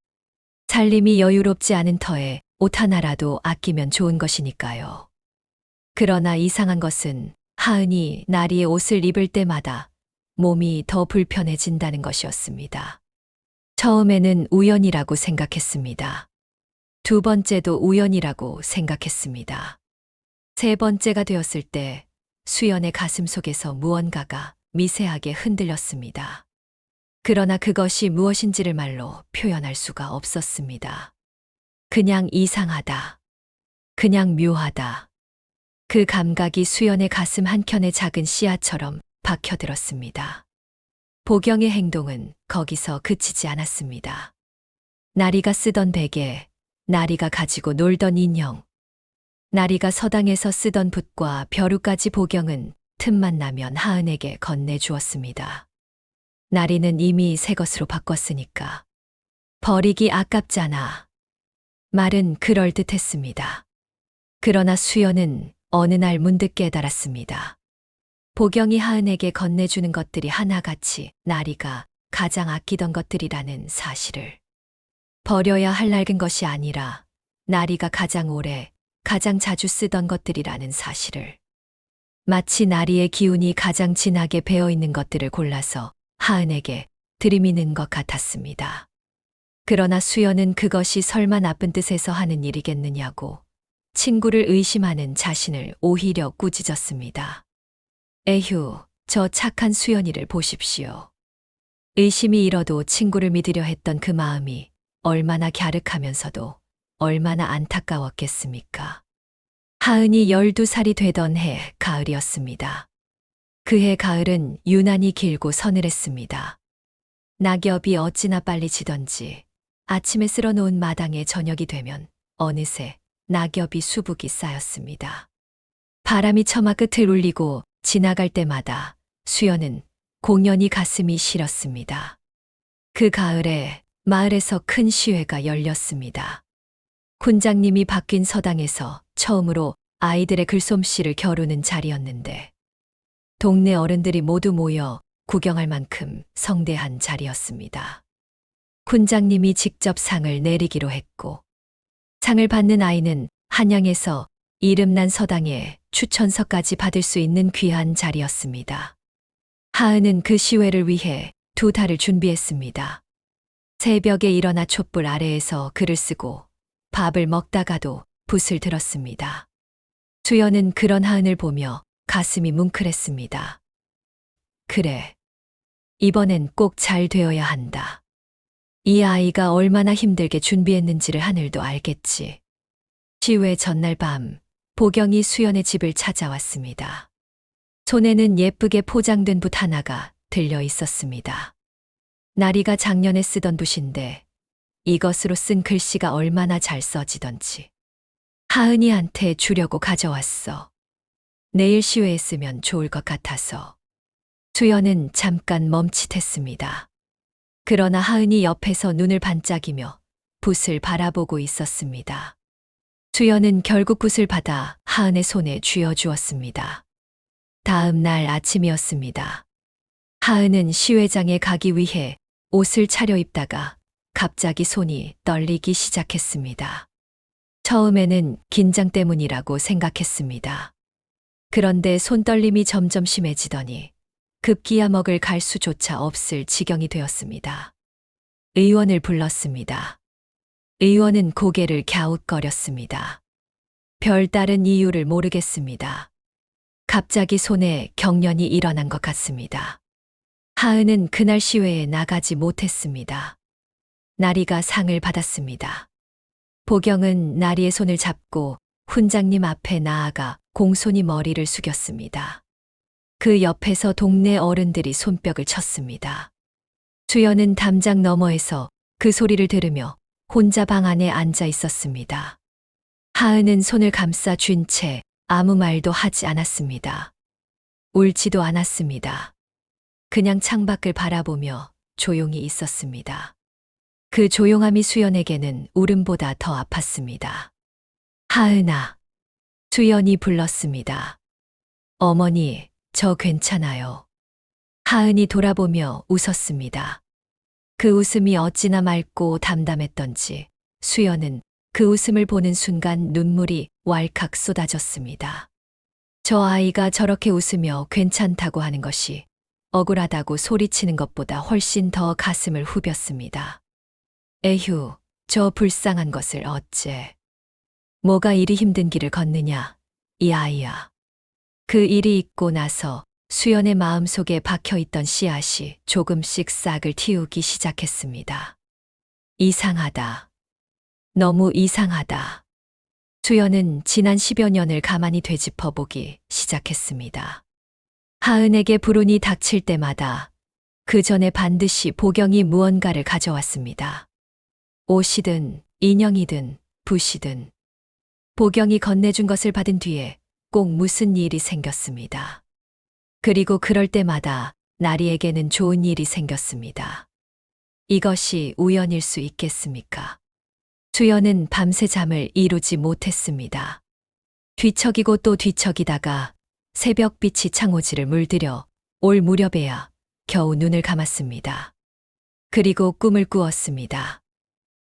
살림이 여유롭지 않은 터에 옷 하나라도 아끼면 좋은 것이니까요. 그러나 이상한 것은 하은이 나리의 옷을 입을 때마다 몸이 더 불편해진다는 것이었습니다. 처음에는 우연이라고 생각했습니다. 두 번째도 우연이라고 생각했습니다. 세 번째가 되었을 때 수연의 가슴 속에서 무언가가 미세하게 흔들렸습니다. 그러나 그것이 무엇인지를 말로 표현할 수가 없었습니다. 그냥 이상하다. 그냥 묘하다. 그 감각이 수연의 가슴 한켠의 작은 씨앗처럼 박혀들었습니다. 보경의 행동은 거기서 그치지 않았습니다. 나리가 쓰던 베개, 나리가 가지고 놀던 인형, 나리가 서당에서 쓰던 붓과 벼루까지 보경은 틈만 나면 하은에게 건네주었습니다. 나리는 이미 새 것으로 바꿨으니까. 버리기 아깝잖아. 말은 그럴듯했습니다. 그러나 수연은 어느 날 문득 깨달았습니다. 보경이 하은에게 건네주는 것들이 하나같이 나리가 가장 아끼던 것들이라는 사실을. 버려야 할 낡은 것이 아니라 나리가 가장 오래, 가장 자주 쓰던 것들이라는 사실을. 마치 나리의 기운이 가장 진하게 배어있는 것들을 골라서 하은에게 들이미는 것 같았습니다. 그러나 수연은 그것이 설마 나쁜 뜻에서 하는 일이겠느냐고 친구를 의심하는 자신을 오히려 꾸짖었습니다. 에휴, 저 착한 수연이를 보십시오. 의심이 일어도 친구를 믿으려 했던 그 마음이 얼마나 갸륵하면서도 얼마나 안타까웠겠습니까? 하은이 12살이 되던 해 가을이었습니다. 그해 가을은 유난히 길고 서늘했습니다. 낙엽이 어찌나 빨리 지던지 아침에 쓸어놓은 마당에 저녁이 되면 어느새 낙엽이 수북이 쌓였습니다. 바람이 처마 끝을 울리고 지나갈 때마다 수연은 공연히 가슴이 시렸습니다. 그 가을에 마을에서 큰 시회가 열렸습니다. 군장님이 바뀐 서당에서 처음으로 아이들의 글솜씨를 겨루는 자리였는데 동네 어른들이 모두 모여 구경할 만큼 성대한 자리였습니다. 군장님이 직접 상을 내리기로 했고 상을 받는 아이는 한양에서 이름난 서당에 추천서까지 받을 수 있는 귀한 자리였습니다. 하은은 그 시회를 위해 2달을 준비했습니다. 새벽에 일어나 촛불 아래에서 글을 쓰고 밥을 먹다가도 붓을 들었습니다. 수연은 그런 하은을 보며 가슴이 뭉클했습니다. 그래. 이번엔 꼭 잘 되어야 한다. 이 아이가 얼마나 힘들게 준비했는지를 하늘도 알겠지. 시회 전날 밤, 보경이 수연의 집을 찾아왔습니다. 손에는 예쁘게 포장된 붓 하나가 들려 있었습니다. 나리가 작년에 쓰던 붓인데 이것으로 쓴 글씨가 얼마나 잘 써지던지. 하은이한테 주려고 가져왔어. 내일 시회에 쓰면 좋을 것 같아서. 수연은 잠깐 멈칫했습니다. 그러나 하은이 옆에서 눈을 반짝이며 붓을 바라보고 있었습니다. 수연은 결국 붓을 받아 하은의 손에 쥐어주었습니다. 다음 날 아침이었습니다. 하은은 시회장에 가기 위해 옷을 차려입다가 갑자기 손이 떨리기 시작했습니다. 처음에는 긴장 때문이라고 생각했습니다. 그런데 손떨림이 점점 심해지더니 급기야 먹을 갈 수조차 없을 지경이 되었습니다. 의원을 불렀습니다. 의원은 고개를 갸웃거렸습니다. 별다른 이유를 모르겠습니다. 갑자기 손에 경련이 일어난 것 같습니다. 하은은 그날 시외에 나가지 못했습니다. 나리가 상을 받았습니다. 보경은 나리의 손을 잡고 훈장님 앞에 나아가 공손히 머리를 숙였습니다. 그 옆에서 동네 어른들이 손뼉을 쳤습니다. 주연은 담장 너머에서 그 소리를 들으며 혼자 방 안에 앉아 있었습니다. 하은은 손을 감싸 쥔 채 아무 말도 하지 않았습니다. 울지도 않았습니다. 그냥 창밖을 바라보며 조용히 있었습니다. 그 조용함이 수연에게는 울음보다 더 아팠습니다. 하은아. 수연이 불렀습니다. 어머니, 저 괜찮아요. 하은이 돌아보며 웃었습니다. 그 웃음이 어찌나 맑고 담담했던지 수연은 그 웃음을 보는 순간 눈물이 왈칵 쏟아졌습니다. 저 아이가 저렇게 웃으며 괜찮다고 하는 것이 억울하다고 소리치는 것보다 훨씬 더 가슴을 후볐습니다. 에휴, 저 불쌍한 것을 어째. 뭐가 이리 힘든 길을 걷느냐, 이 아이야. 그 일이 있고 나서 수연의 마음속에 박혀있던 씨앗이 조금씩 싹을 틔우기 시작했습니다. 이상하다. 너무 이상하다. 수연은 지난 10여 년을 가만히 되짚어보기 시작했습니다. 하은에게 불운이 닥칠 때마다 그 전에 반드시 보경이 무언가를 가져왔습니다. 옷이든 인형이든 붓이든 보경이 건네준 것을 받은 뒤에 꼭 무슨 일이 생겼습니다. 그리고 그럴 때마다 나리에게는 좋은 일이 생겼습니다. 이것이 우연일 수 있겠습니까? 수연은 밤새 잠을 이루지 못했습니다. 뒤척이고 또 뒤척이다가 새벽빛이 창호지를 물들여 올 무렵에야 겨우 눈을 감았습니다. 그리고 꿈을 꾸었습니다.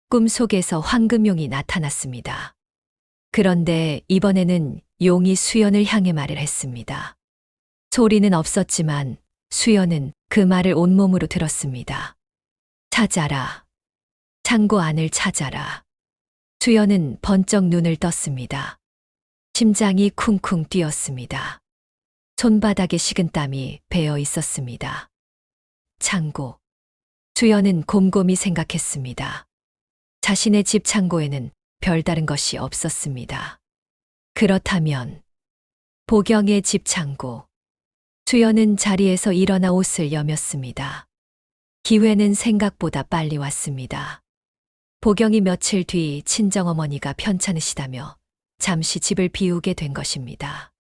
꿈 속에서 황금용이 나타났습니다. 그런데 이번에는 용이 수연을 향해 말을 했습니다. 소리는 없었지만 수연은 그 말을 온몸으로 들었습니다. 찾아라. 창고 안을 찾아라. 수연은 번쩍 눈을 떴습니다. 심장이 쿵쿵 뛰었습니다. 손바닥에 식은땀이 배어 있었습니다. 창고. 수연은 곰곰이 생각했습니다. 자신의 집 창고에는 별다른 것이 없었습니다. 그렇다면 보경의 집 창고. 수연은 자리에서 일어나 옷을 여몄습니다. 기회는 생각보다 빨리 왔습니다. 보경이 며칠 뒤 친정어머니가 편찮으시다며 잠시 집을 비우게 된 것입니다.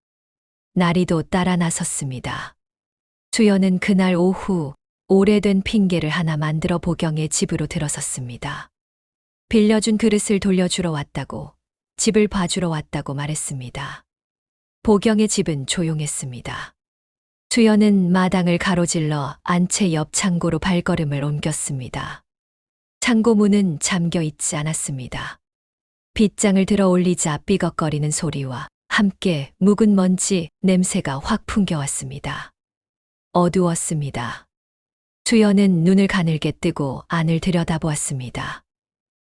나리도 따라 나섰습니다. 수연은 그날 오후 오래된 핑계를 하나 만들어 보경의 집으로 들어섰습니다. 빌려준 그릇을 돌려주러 왔다고, 집을 봐주러 왔다고 말했습니다. 보경의 집은 조용했습니다. 수연은 마당을 가로질러 안채 옆 창고로 발걸음을 옮겼습니다. 창고 문은 잠겨 있지 않았습니다. 빗장을 들어 올리자 삐걱거리는 소리와 함께 묵은 먼지 냄새가 확 풍겨왔습니다. 어두웠습니다. 수연은 눈을 가늘게 뜨고 안을 들여다보았습니다.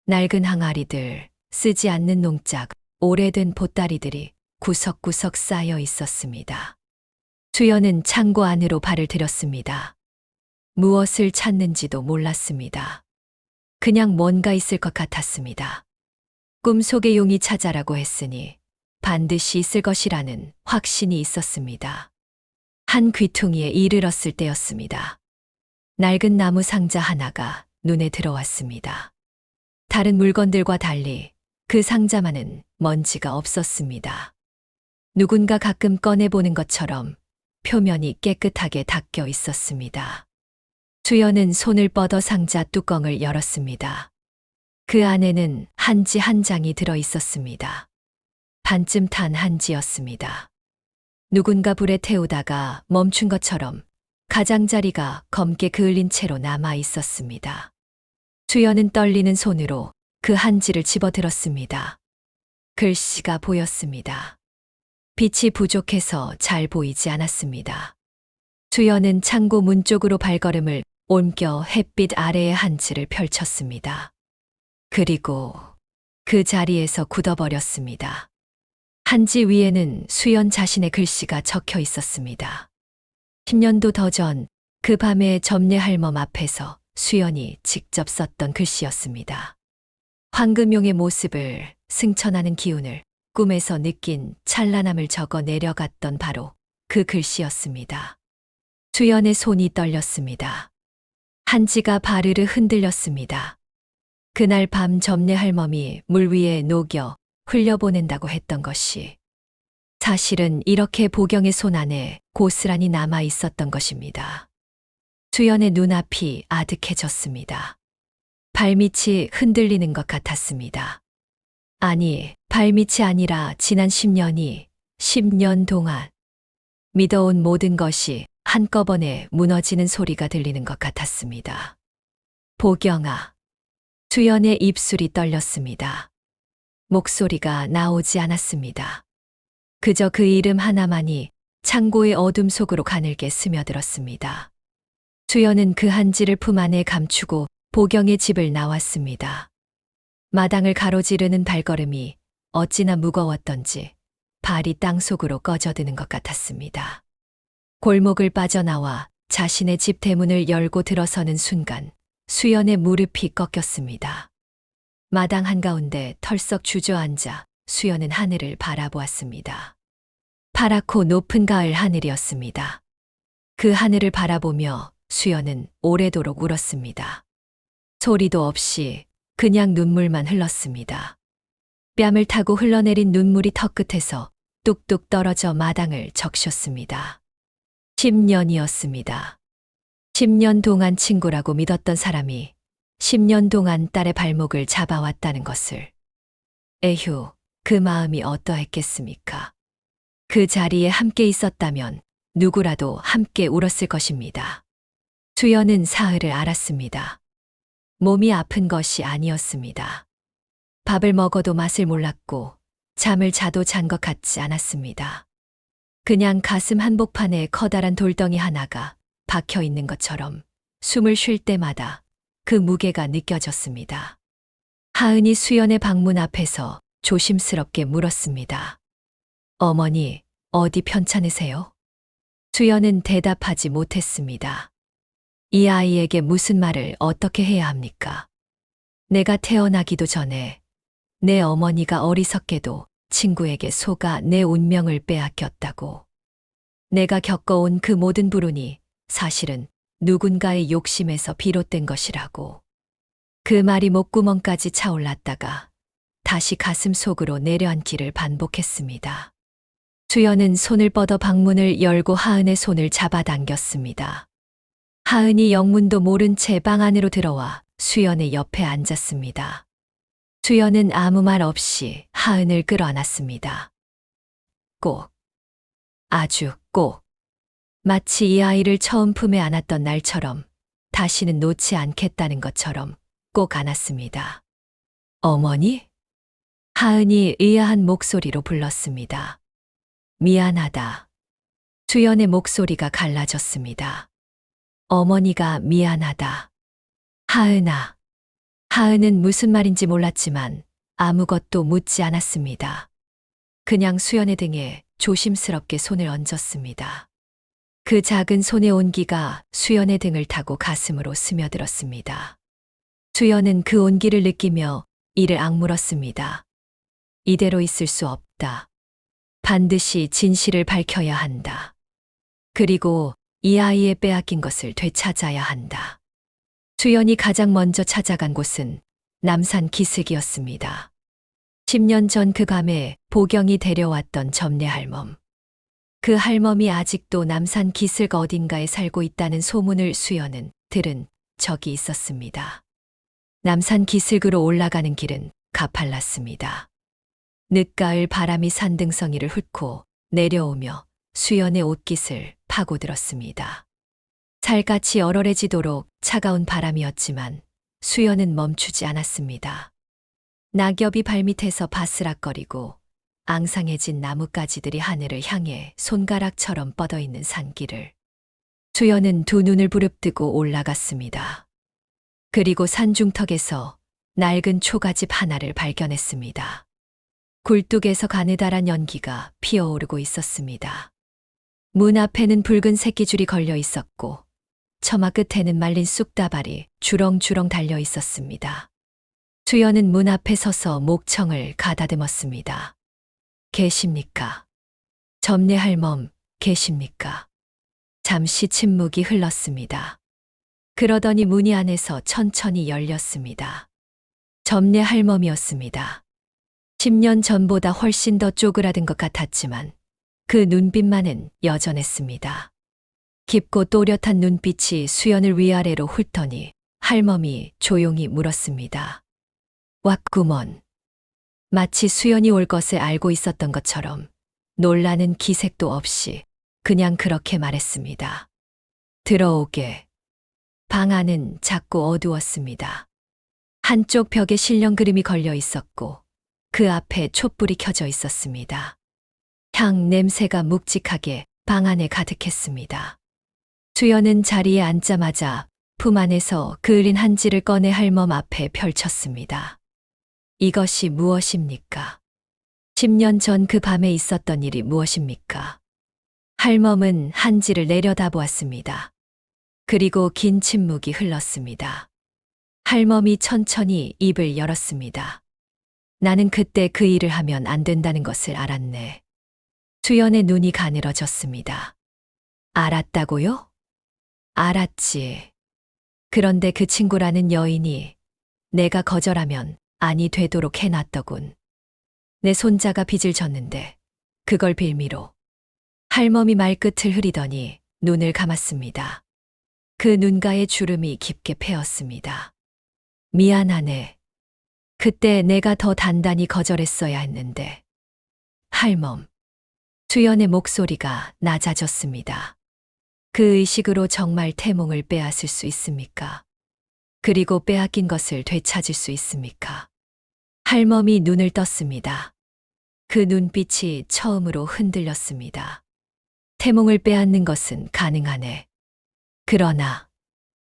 낡은 항아리들, 쓰지 않는 농짝, 오래된 보따리들이 구석구석 쌓여 있었습니다. 수연은 창고 안으로 발을 들였습니다. 무엇을 찾는지도 몰랐습니다. 그냥 뭔가 있을 것 같았습니다. 꿈속의 용이 찾아라고 했으니 반드시 있을 것이라는 확신이 있었습니다. 한 귀퉁이에 이르렀을 때였습니다. 낡은 나무 상자 하나가 눈에 들어왔습니다. 다른 물건들과 달리 그 상자만은 먼지가 없었습니다. 누군가 가끔 꺼내보는 것처럼 표면이 깨끗하게 닦여 있었습니다. 수연은 손을 뻗어 상자 뚜껑을 열었습니다. 그 안에는 한지 한 장이 들어 있었습니다. 반쯤 탄 한지였습니다. 누군가 불에 태우다가 멈춘 것처럼 가장자리가 검게 그을린 채로 남아 있었습니다. 수연은 떨리는 손으로 그 한지를 집어들었습니다. 글씨가 보였습니다. 빛이 부족해서 잘 보이지 않았습니다. 수연은 창고 문 쪽으로 발걸음을 옮겨 햇빛 아래에 한지를 펼쳤습니다. 그리고 그 자리에서 굳어버렸습니다. 한지 위에는 수연 자신의 글씨가 적혀 있었습니다. 10년도 더 전 그 밤에 점례 할멈 앞에서 수연이 직접 썼던 글씨였습니다. 황금용의 모습을, 승천하는 기운을, 꿈에서 느낀 찬란함을 적어 내려갔던 바로 그 글씨였습니다. 수연의 손이 떨렸습니다. 한지가 바르르 흔들렸습니다. 그날 밤 점례 할멈이 물 위에 녹여 흘려보낸다고 했던 것이 사실은 이렇게 보경의 손 안에 고스란히 남아 있었던 것입니다. 수연의 눈앞이 아득해졌습니다. 발밑이 흔들리는 것 같았습니다. 아니, 발밑이 아니라 지난 10년 동안 믿어온 모든 것이 한꺼번에 무너지는 소리가 들리는 것 같았습니다. 보경아. 수연의 입술이 떨렸습니다. 목소리가 나오지 않았습니다. 그저 그 이름 하나만이 창고의 어둠 속으로 가늘게 스며들었습니다. 수연은 그 한지를 품 안에 감추고 보경의 집을 나왔습니다. 마당을 가로지르는 발걸음이 어찌나 무거웠던지 발이 땅속으로 꺼져드는 것 같았습니다. 골목을 빠져나와 자신의 집 대문을 열고 들어서는 순간 수연의 무릎이 꺾였습니다. 마당 한가운데 털썩 주저앉아 수연은 하늘을 바라보았습니다. 파랗고 높은 가을 하늘이었습니다. 그 하늘을 바라보며 수연은 오래도록 울었습니다. 소리도 없이 그냥 눈물만 흘렀습니다. 뺨을 타고 흘러내린 눈물이 턱끝에서 뚝뚝 떨어져 마당을 적셨습니다. 10년이었습니다. 10년 동안 친구라고 믿었던 사람이 10년 동안 딸의 발목을 잡아왔다는 것을. 에휴, 그 마음이 어떠했겠습니까? 그 자리에 함께 있었다면 누구라도 함께 울었을 것입니다. 수연은 사흘을 알았습니다. 몸이 아픈 것이 아니었습니다. 밥을 먹어도 맛을 몰랐고 잠을 자도 잔 것 같지 않았습니다. 그냥 가슴 한복판에 커다란 돌덩이 하나가 박혀 있는 것처럼 숨을 쉴 때마다 그 무게가 느껴졌습니다. 하은이 수연의 방문 앞에서 조심스럽게 물었습니다. 어머니, 어디 편찮으세요? 수연은 대답하지 못했습니다. 이 아이에게 무슨 말을 어떻게 해야 합니까? 내가 태어나기도 전에 내 어머니가 어리석게도 친구에게 속아 내 운명을 빼앗겼다고. 내가 겪어온 그 모든 불운이 사실은 누군가의 욕심에서 비롯된 것이라고. 그 말이 목구멍까지 차올랐다가 다시 가슴 속으로 내려앉기를 반복했습니다. 수연은 손을 뻗어 방문을 열고 하은의 손을 잡아당겼습니다. 하은이 영문도 모른 채 방 안으로 들어와 수연의 옆에 앉았습니다. 수연은 아무 말 없이 하은을 끌어안았습니다. 꼭, 아주 꼭, 마치 이 아이를 처음 품에 안았던 날처럼 다시는 놓지 않겠다는 것처럼 꼭 안았습니다. 어머니? 하은이 의아한 목소리로 불렀습니다. 미안하다. 수연의 목소리가 갈라졌습니다. 어머니가 미안하다. 하은아. 하은은 무슨 말인지 몰랐지만 아무것도 묻지 않았습니다. 그냥 수연의 등에 조심스럽게 손을 얹었습니다. 그 작은 손의 온기가 수연의 등을 타고 가슴으로 스며들었습니다. 수연은 그 온기를 느끼며 이를 악물었습니다. 이대로 있을 수 없다. 반드시 진실을 밝혀야 한다. 그리고 이 아이의 빼앗긴 것을 되찾아야 한다. 수연이 가장 먼저 찾아간 곳은 남산 기슭이었습니다. 10년 전 그 밤에 보경이 데려왔던 점례 할멈. 그 할멈이 아직도 남산 기슭 어딘가에 살고 있다는 소문을 수연은 들은 적이 있었습니다. 남산 기슭으로 올라가는 길은 가팔랐습니다. 늦가을 바람이 산등성이를 훑고 내려오며 수연의 옷깃을 파고들었습니다. 살갗이 얼얼해지도록 차가운 바람이었지만 수연은 멈추지 않았습니다. 낙엽이 발밑에서 바스락거리고 앙상해진 나뭇가지들이 하늘을 향해 손가락처럼 뻗어있는 산길을. 주연은 두 눈을 부릅뜨고 올라갔습니다. 그리고 산중턱에서 낡은 초가집 하나를 발견했습니다. 굴뚝에서 가느다란 연기가 피어오르고 있었습니다. 문 앞에는 붉은 새끼줄이 걸려 있었고 처마 끝에는 말린 쑥다발이 주렁주렁 달려 있었습니다. 주연은 문 앞에 서서 목청을 가다듬었습니다. 계십니까? 점례 할멈, 계십니까? 잠시 침묵이 흘렀습니다. 그러더니 문이 안에서 천천히 열렸습니다. 점례 할멈이었습니다. 10년 전보다 훨씬 더 쪼그라든 것 같았지만 그 눈빛만은 여전했습니다. 깊고 또렷한 눈빛이 수연을 위아래로 훑더니 할멈이 조용히 물었습니다. 왔구먼. 마치 수연이 올 것을 알고 있었던 것처럼 놀라는 기색도 없이 그냥 그렇게 말했습니다. 들어오게. 방 안은 작고 어두웠습니다. 한쪽 벽에 실령 그림이 걸려 있었고 그 앞에 촛불이 켜져 있었습니다. 향 냄새가 묵직하게 방 안에 가득했습니다. 수연은 자리에 앉자마자 품 안에서 그을린 한지를 꺼내 할멈 앞에 펼쳤습니다. 이것이 무엇입니까? 10년 전 그 밤에 있었던 일이 무엇입니까? 할멈은 한지를 내려다보았습니다. 그리고 긴 침묵이 흘렀습니다. 할멈이 천천히 입을 열었습니다. 나는 그때 그 일을 하면 안 된다는 것을 알았네. 수연의 눈이 가늘어졌습니다. 알았다고요? 알았지. 그런데 그 친구라는 여인이 내가 거절하면 아니 되도록 해놨더군. 내 손자가 빚을 졌는데 그걸 빌미로. 할멈이 말끝을 흐리더니 눈을 감았습니다. 그 눈가에 주름이 깊게 패었습니다. 미안하네. 그때 내가 더 단단히 거절했어야 했는데. 할멈. 수연의 목소리가 낮아졌습니다. 그 의식으로 정말 태몽을 빼앗을 수 있습니까? 그리고 빼앗긴 것을 되찾을 수 있습니까? 할멈이 눈을 떴습니다. 그 눈빛이 처음으로 흔들렸습니다. 태몽을 빼앗는 것은 가능하네. 그러나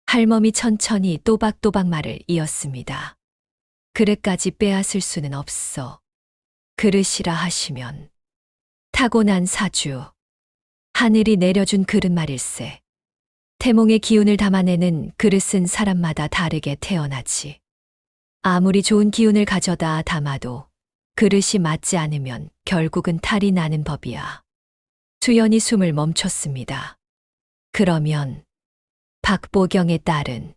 할멈이 천천히 또박또박 말을 이었습니다. 그릇까지 빼앗을 수는 없어. 그릇이라 하시면 타고난 사주. 하늘이 내려준 그릇 말일세. 태몽의 기운을 담아내는 그릇은 사람마다 다르게 태어나지. 아무리 좋은 기운을 가져다 담아도 그릇이 맞지 않으면 결국은 탈이 나는 법이야. 수연이 숨을 멈췄습니다. 그러면 박보경의 딸은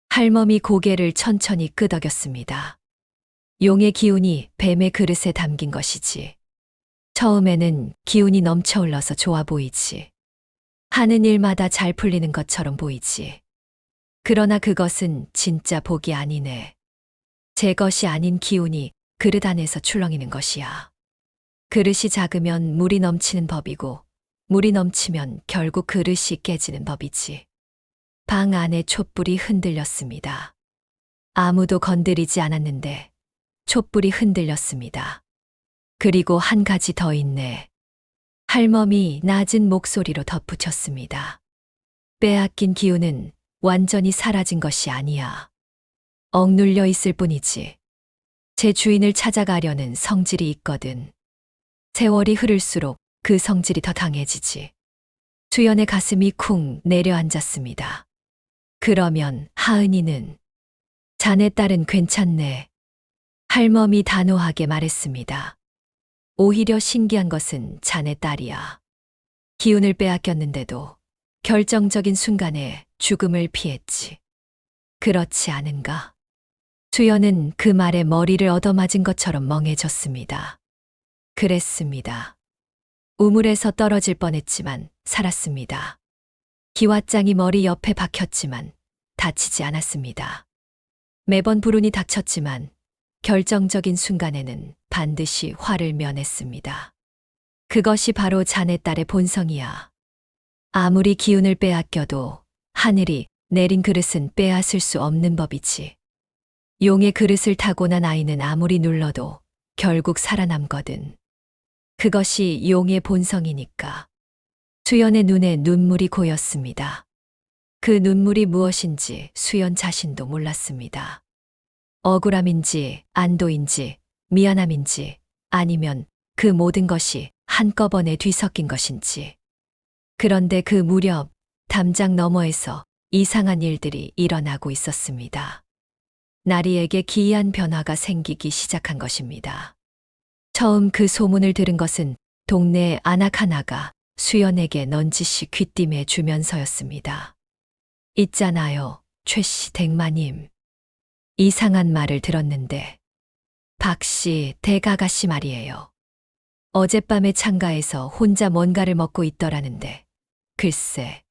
할멈이 고개를 천천히 끄덕였습니다. 용의 기운이 뱀의 그릇에 담긴 것이지. 처음에는 기운이 넘쳐 흘러서 좋아 보이지. 하는 일마다 잘 풀리는 것처럼 보이지. 그러나 그것은 진짜 복이 아니네. 제 것이 아닌 기운이 그릇 안에서 출렁이는 것이야. 그릇이 작으면 물이 넘치는 법이고, 물이 넘치면 결국 그릇이 깨지는 법이지. 방 안에 촛불이 흔들렸습니다. 아무도 건드리지 않았는데 촛불이 흔들렸습니다. 그리고 한 가지 더 있네. 할멈이 낮은 목소리로 덧붙였습니다. 빼앗긴 기운은 완전히 사라진 것이 아니야. 억눌려 있을 뿐이지. 제 주인을 찾아가려는 성질이 있거든. 세월이 흐를수록 그 성질이 더 강해지지. 수연의 가슴이 쿵 내려앉았습니다. 그러면 하은이는 자네 딸은 괜찮네. 할멈이 단호하게 말했습니다. 오히려 신기한 것은 자네 딸이야. 기운을 빼앗겼는데도 결정적인 순간에 죽음을 피했지. 그렇지 않은가? 수연은 그 말에 머리를 얻어맞은 것처럼 멍해졌습니다. 그랬습니다. 우물에서 떨어질 뻔했지만 살았습니다. 기왓장이 머리 옆에 박혔지만 다치지 않았습니다. 매번 불운이 닥쳤지만 결정적인 순간에는 반드시 화를 면했습니다. 그것이 바로 자네 딸의 본성이야. 아무리 기운을 빼앗겨도 하늘이 내린 그릇은 빼앗을 수 없는 법이지. 용의 그릇을 타고 난 아이는 아무리 눌러도 결국 살아남거든. 그것이 용의 본성이니까. 수연의 눈에 눈물이 고였습니다. 그 눈물이 무엇인지 수연 자신도 몰랐습니다. 억울함인지, 안도인지, 미안함인지, 아니면 그 모든 것이 한꺼번에 뒤섞인 것인지. 그런데 그 무렵 담장 너머에서 이상한 일들이 일어나고 있었습니다. 나리에게 기이한 변화가 생기기 시작한 것입니다. 처음 그 소문을 들은 것은 동네 아낙하나가 수연에게 넌지시 귀띔해 주면서였습니다. 있잖아요, 최씨 댁마님. 이상한 말을 들었는데 박씨 댁아가씨 말이에요. 어젯밤에 창가에서 혼자 뭔가를 먹고 있더라는데 글쎄.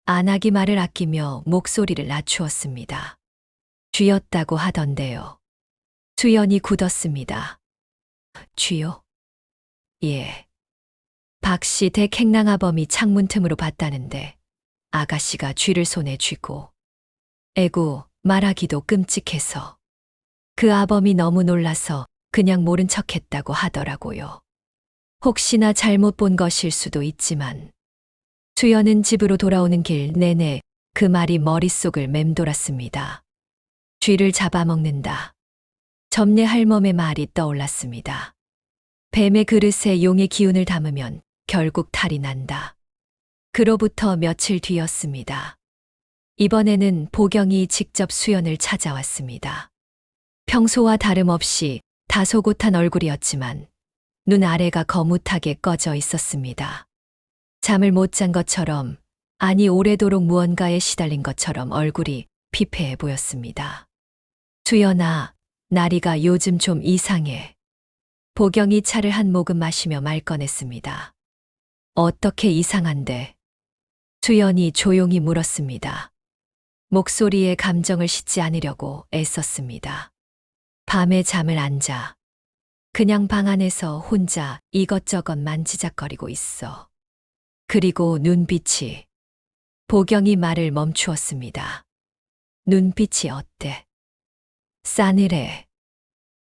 안하기 말을 아끼며 목소리를 낮추었습니다. 쥐였다고 하던데요. 수연이 굳었습니다. 쥐요? 예. 박씨 댁 행랑아범이 창문 틈으로 봤다는데 아가씨가 쥐를 손에 쥐고 에구 말하기도 끔찍해서 그 아범이 너무 놀라서 그냥 모른 척했다고 하더라고요. 혹시나 잘못 본 것일 수도 있지만 수연은 집으로 돌아오는 길 내내 그 말이 머릿속을 맴돌았습니다. 쥐를 잡아먹는다. 점례 할멈의 말이 떠올랐습니다. 뱀의 그릇에 용의 기운을 담으면 결국 탈이 난다. 그로부터 며칠 뒤였습니다. 이번에는 보경이 직접 수연을 찾아왔습니다. 평소와 다름없이 다소곳한 얼굴이었지만 눈 아래가 거뭇하게 꺼져 있었습니다. 잠을 못 잔 것처럼, 아니 오래도록 무언가에 시달린 것처럼 얼굴이 피폐해 보였습니다. 수연아, 나리가 요즘 좀 이상해. 보경이 차를 한 모금 마시며 말 꺼냈습니다. 어떻게 이상한데? 수연이 조용히 물었습니다. 목소리에 감정을 싣지 않으려고 애썼습니다. 밤에 잠을 안 자. 그냥 방 안에서 혼자 이것저것 만지작거리고 있어. 그리고 눈빛이. 보경이 말을 멈추었습니다. 눈빛이 어때? 싸늘해.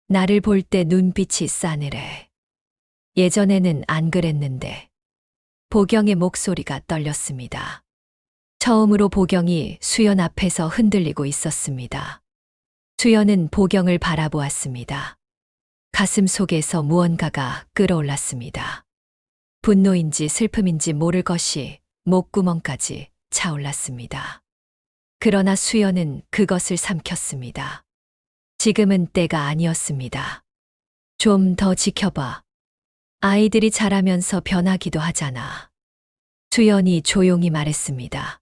나를 볼 때 눈빛이 싸늘해. 예전에는 안 그랬는데. 보경의 목소리가 떨렸습니다. 처음으로 보경이 수연 앞에서 흔들리고 있었습니다. 수연은 보경을 바라보았습니다. 가슴 속에서 무언가가 끓어올랐습니다. 분노인지 슬픔인지 모를 것이 목구멍까지 차올랐습니다. 그러나 수연은 그것을 삼켰습니다. 지금은 때가 아니었습니다. 좀 더 지켜봐. 아이들이 자라면서 변하기도 하잖아. 수연이 조용히 말했습니다.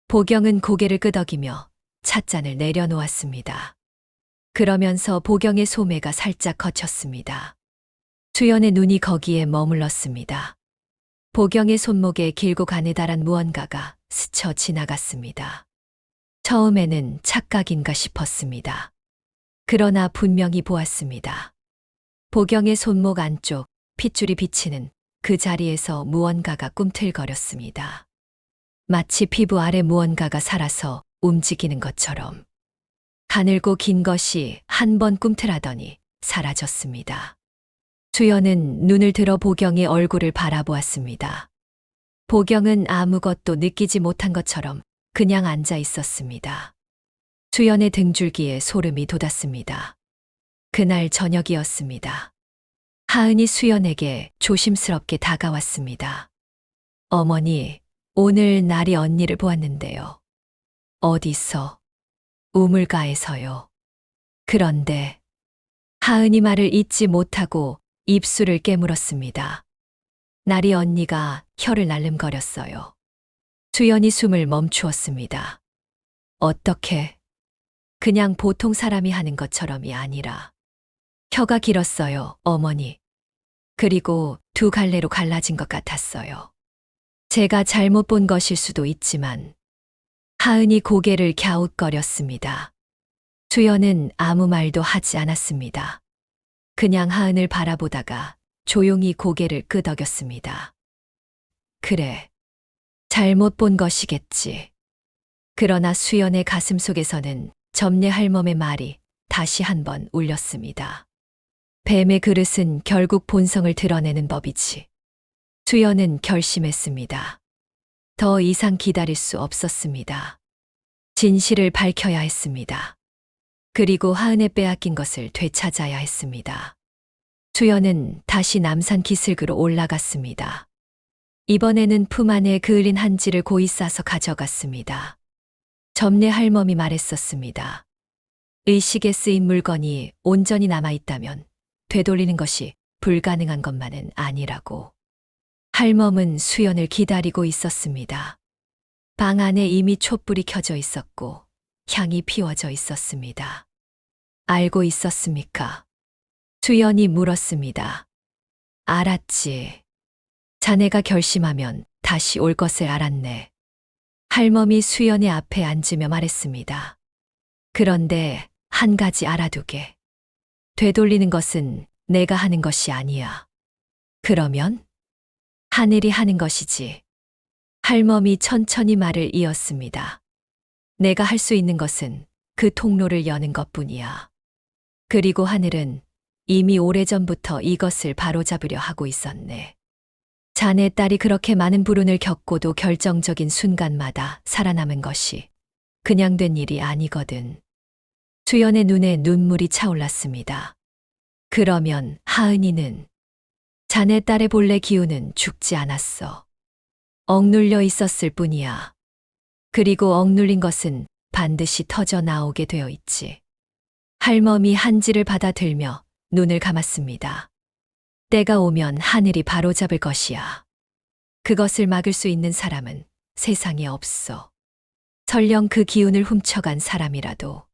보경은 고개를 끄덕이며 찻잔을 내려놓았습니다. 그러면서 보경의 소매가 살짝 거쳤습니다. 수연의 눈이 거기에 머물렀습니다. 보경의 손목에 길고 가느다란 무언가가 스쳐 지나갔습니다. 처음에는 착각인가 싶었습니다. 그러나 분명히 보았습니다. 보경의 손목 안쪽 핏줄이 비치는 그 자리에서 무언가가 꿈틀거렸습니다. 마치 피부 아래 무언가가 살아서 움직이는 것처럼. 가늘고 긴 것이 한 번 꿈틀하더니 사라졌습니다. 수연은 눈을 들어 보경의 얼굴을 바라보았습니다. 보경은 아무것도 느끼지 못한 것처럼 그냥 앉아 있었습니다. 수연의 등줄기에 소름이 돋았습니다. 그날 저녁이었습니다. 하은이 수연에게 조심스럽게 다가왔습니다. 어머니, 오늘 나리 언니를 보았는데요. 어디서? 우물가에서요. 그런데 하은이 말을 잊지 못하고 입술을 깨물었습니다. 나리 언니가 혀를 날름거렸어요. 수연이 숨을 멈추었습니다. 어떻게? 그냥 보통 사람이 하는 것처럼이 아니라 혀가 길었어요, 어머니. 그리고 두 갈래로 갈라진 것 같았어요. 제가 잘못 본 것일 수도 있지만 하은이 고개를 갸웃거렸습니다. 수연은 아무 말도 하지 않았습니다. 그냥 하은을 바라보다가 조용히 고개를 끄덕였습니다. 그래, 잘못 본 것이겠지. 그러나 수연의 가슴 속에서는 점례 할멈의 말이 다시 한번 울렸습니다. 뱀의 그릇은 결국 본성을 드러내는 법이지. 수연은 결심했습니다. 더 이상 기다릴 수 없었습니다. 진실을 밝혀야 했습니다. 그리고 하은에 빼앗긴 것을 되찾아야 했습니다. 수연은 다시 남산 기슭으로 올라갔습니다. 이번에는 품 안에 그을린 한지를 고이 싸서 가져갔습니다. 점례 할멈이 말했었습니다. 의식에 쓰인 물건이 온전히 남아있다면 되돌리는 것이 불가능한 것만은 아니라고. 할멈은 수연을 기다리고 있었습니다. 방 안에 이미 촛불이 켜져 있었고 향이 피워져 있었습니다. 알고 있었습니까? 수연이 물었습니다. 알았지. 자네가 결심하면 다시 올 것을 알았네. 할멈이 수연의 앞에 앉으며 말했습니다. 그런데 한 가지 알아두게. 되돌리는 것은 내가 하는 것이 아니야. 그러면? 하늘이 하는 것이지. 할멈이 천천히 말을 이었습니다. 내가 할 수 있는 것은 그 통로를 여는 것뿐이야. 그리고 하늘은 이미 오래전부터 이것을 바로잡으려 하고 있었네. 자네 딸이 그렇게 많은 불운을 겪고도 결정적인 순간마다 살아남은 것이 그냥 된 일이 아니거든. 수연의 눈에 눈물이 차올랐습니다. 그러면 하은이는 자네 딸의 본래 기운은 죽지 않았어. 억눌려 있었을 뿐이야. 그리고 억눌린 것은 반드시 터져 나오게 되어 있지. 할멈이 한지를 받아들며 눈을 감았습니다. 때가 오면 하늘이 바로잡을 것이야. 그것을 막을 수 있는 사람은 세상에 없어. 설령 그 기운을 훔쳐간 사람이라도.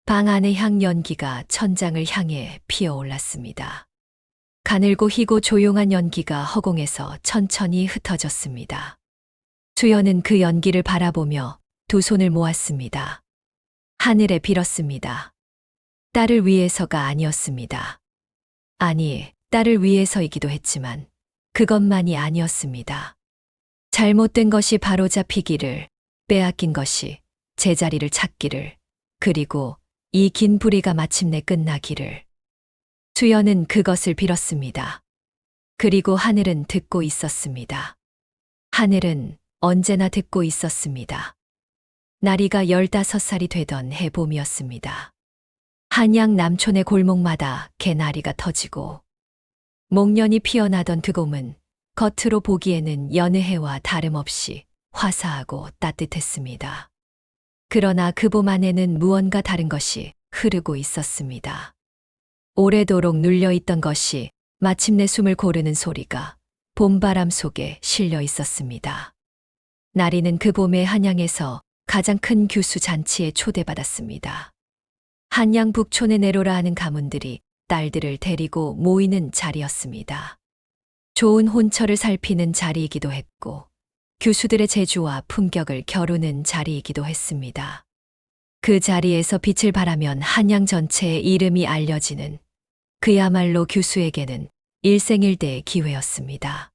방 안의 향연기가 천장을 향해 피어올랐습니다. 가늘고 희고 조용한 연기가 허공에서 천천히 흩어졌습니다. 수연은 그 연기를 바라보며 두 손을 모았습니다. 하늘에 빌었습니다. 딸을 위해서가 아니었습니다. 아니, 딸을 위해서이기도 했지만 그것만이 아니었습니다. 잘못된 것이 바로잡히기를, 빼앗긴 것이 제자리를 찾기를, 그리고 이 긴 불의가 마침내 끝나기를. 수연은 그것을 빌었습니다. 그리고 하늘은 듣고 있었습니다. 하늘은 언제나 듣고 있었습니다. 나리가 15살이 되던 해봄이었습니다. 한양 남촌의 골목마다 개나리가 터지고 목련이 피어나던 그곳은 겉으로 보기에는 여느 해와 다름없이 화사하고 따뜻했습니다. 그러나 그 봄 안에는 무언가 다른 것이 흐르고 있었습니다. 오래도록 눌려있던 것이 마침내 숨을 고르는 소리가 봄바람 속에 실려 있었습니다. 나리는 그 봄의 한양에서 가장 큰 규수 잔치에 초대받았습니다. 한양 북촌에 내로라 하는 가문들이 딸들을 데리고 모이는 자리였습니다. 좋은 혼처를 살피는 자리이기도 했고 규수들의 재주와 품격을 겨루는 자리이기도 했습니다. 그 자리에서 빛을 발하면 한양 전체의 이름이 알려지는 그야말로 규수에게는 일생일대의 기회였습니다.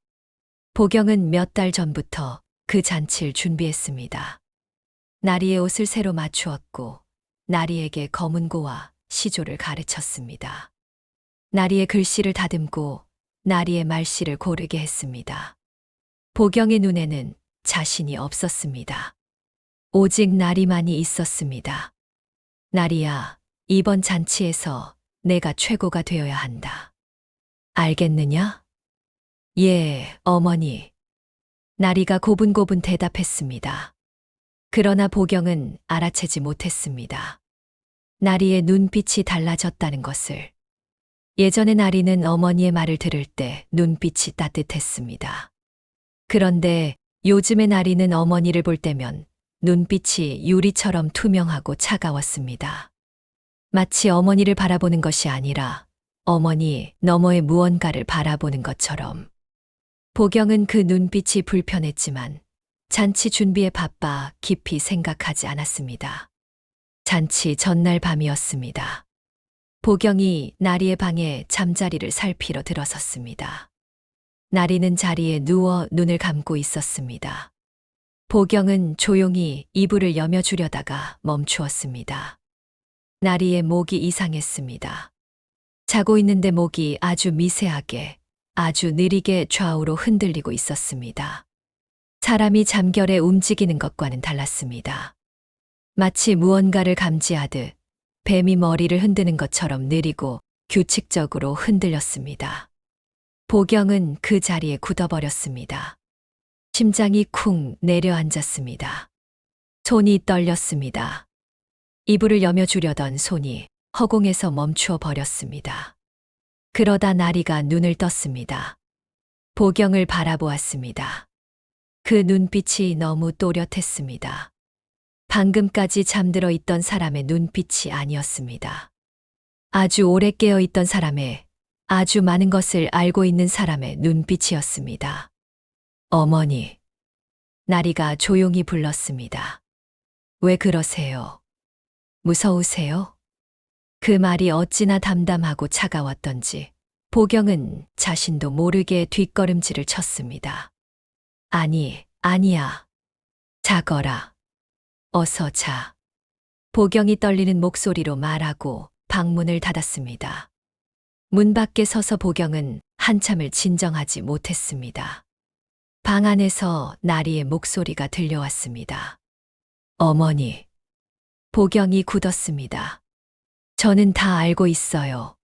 보경은 몇 달 전부터 그 잔치를 준비했습니다. 나리의 옷을 새로 맞추었고 나리에게 검은고와 시조를 가르쳤습니다. 나리의 글씨를 다듬고 나리의 말씨를 고르게 했습니다. 보경의 눈에는 자신이 없었습니다. 오직 나리만이 있었습니다. 나리야, 이번 잔치에서 내가 최고가 되어야 한다. 알겠느냐? 예, 어머니. 나리가 고분고분 대답했습니다. 그러나 보경은 알아채지 못했습니다. 나리의 눈빛이 달라졌다는 것을. 예전에 나리는 어머니의 말을 들을 때 눈빛이 따뜻했습니다. 그런데 요즘의 나리는 어머니를 볼 때면 눈빛이 유리처럼 투명하고 차가웠습니다. 마치 어머니를 바라보는 것이 아니라 어머니 너머의 무언가를 바라보는 것처럼. 보경은 그 눈빛이 불편했지만 잔치 준비에 바빠 깊이 생각하지 않았습니다. 잔치 전날 밤이었습니다. 보경이 나리의 방에 잠자리를 살피러 들어섰습니다. 나리는 자리에 누워 눈을 감고 있었습니다. 보경은 조용히 이불을 여며주려다가 멈추었습니다. 나리의 목이 이상했습니다. 자고 있는데 목이 아주 미세하게, 아주 느리게 좌우로 흔들리고 있었습니다. 사람이 잠결에 움직이는 것과는 달랐습니다. 마치 무언가를 감지하듯 뱀이 머리를 흔드는 것처럼 느리고 규칙적으로 흔들렸습니다. 보경은 그 자리에 굳어버렸습니다. 심장이 쿵 내려앉았습니다. 손이 떨렸습니다. 이불을 여며주려던 손이 허공에서 멈추어 버렸습니다. 그러다 나리가 눈을 떴습니다. 보경을 바라보았습니다. 그 눈빛이 너무 또렷했습니다. 방금까지 잠들어 있던 사람의 눈빛이 아니었습니다. 아주 오래 깨어 있던 사람의, 아주 많은 것을 알고 있는 사람의 눈빛이었습니다. 어머니. 나리가 조용히 불렀습니다. 왜 그러세요? 무서우세요? 그 말이 어찌나 담담하고 차가웠던지 보경은 자신도 모르게 뒷걸음질을 쳤습니다. 아니야. 자거라. 어서 자. 보경이 떨리는 목소리로 말하고 방문을 닫았습니다. 문 밖에 서서 보경은 한참을 진정하지 못했습니다. 방 안에서 나리의 목소리가 들려왔습니다. 어머니. 보경이 굳었습니다. 저는 다 알고 있어요.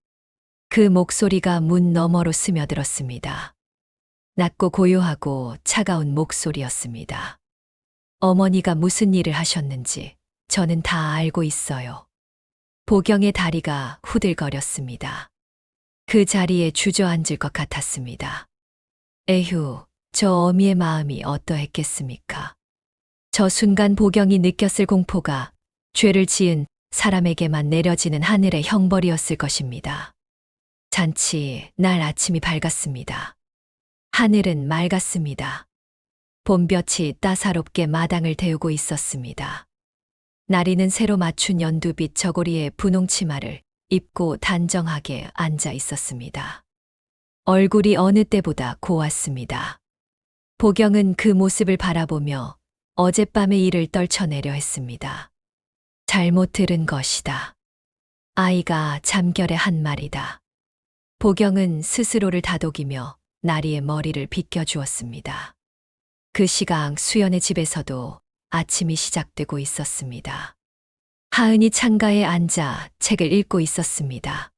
그 목소리가 문 너머로 스며들었습니다. 낮고 고요하고 차가운 목소리였습니다. 어머니가 무슨 일을 하셨는지 저는 다 알고 있어요. 보경의 다리가 후들거렸습니다. 그 자리에 주저앉을 것 같았습니다. 에휴, 저 어미의 마음이 어떠했겠습니까? 저 순간 보경이 느꼈을 공포가 죄를 지은 사람에게만 내려지는 하늘의 형벌이었을 것입니다. 잔치 날 아침이 밝았습니다. 하늘은 맑았습니다. 봄볕이 따사롭게 마당을 데우고 있었습니다. 나리는 새로 맞춘 연두빛 저고리에 분홍 치마를 입고 단정하게 앉아 있었습니다. 얼굴이 어느 때보다 고왔습니다. 보경은 그 모습을 바라보며 어젯밤의 일을 떨쳐내려 했습니다. 잘못 들은 것이다. 아이가 잠결에 한 말이다. 보경은 스스로를 다독이며 나리의 머리를 빗겨주었습니다. 그 시각 수연의 집에서도 아침이 시작되고 있었습니다. 하은이 창가에 앉아 책을 읽고 있었습니다.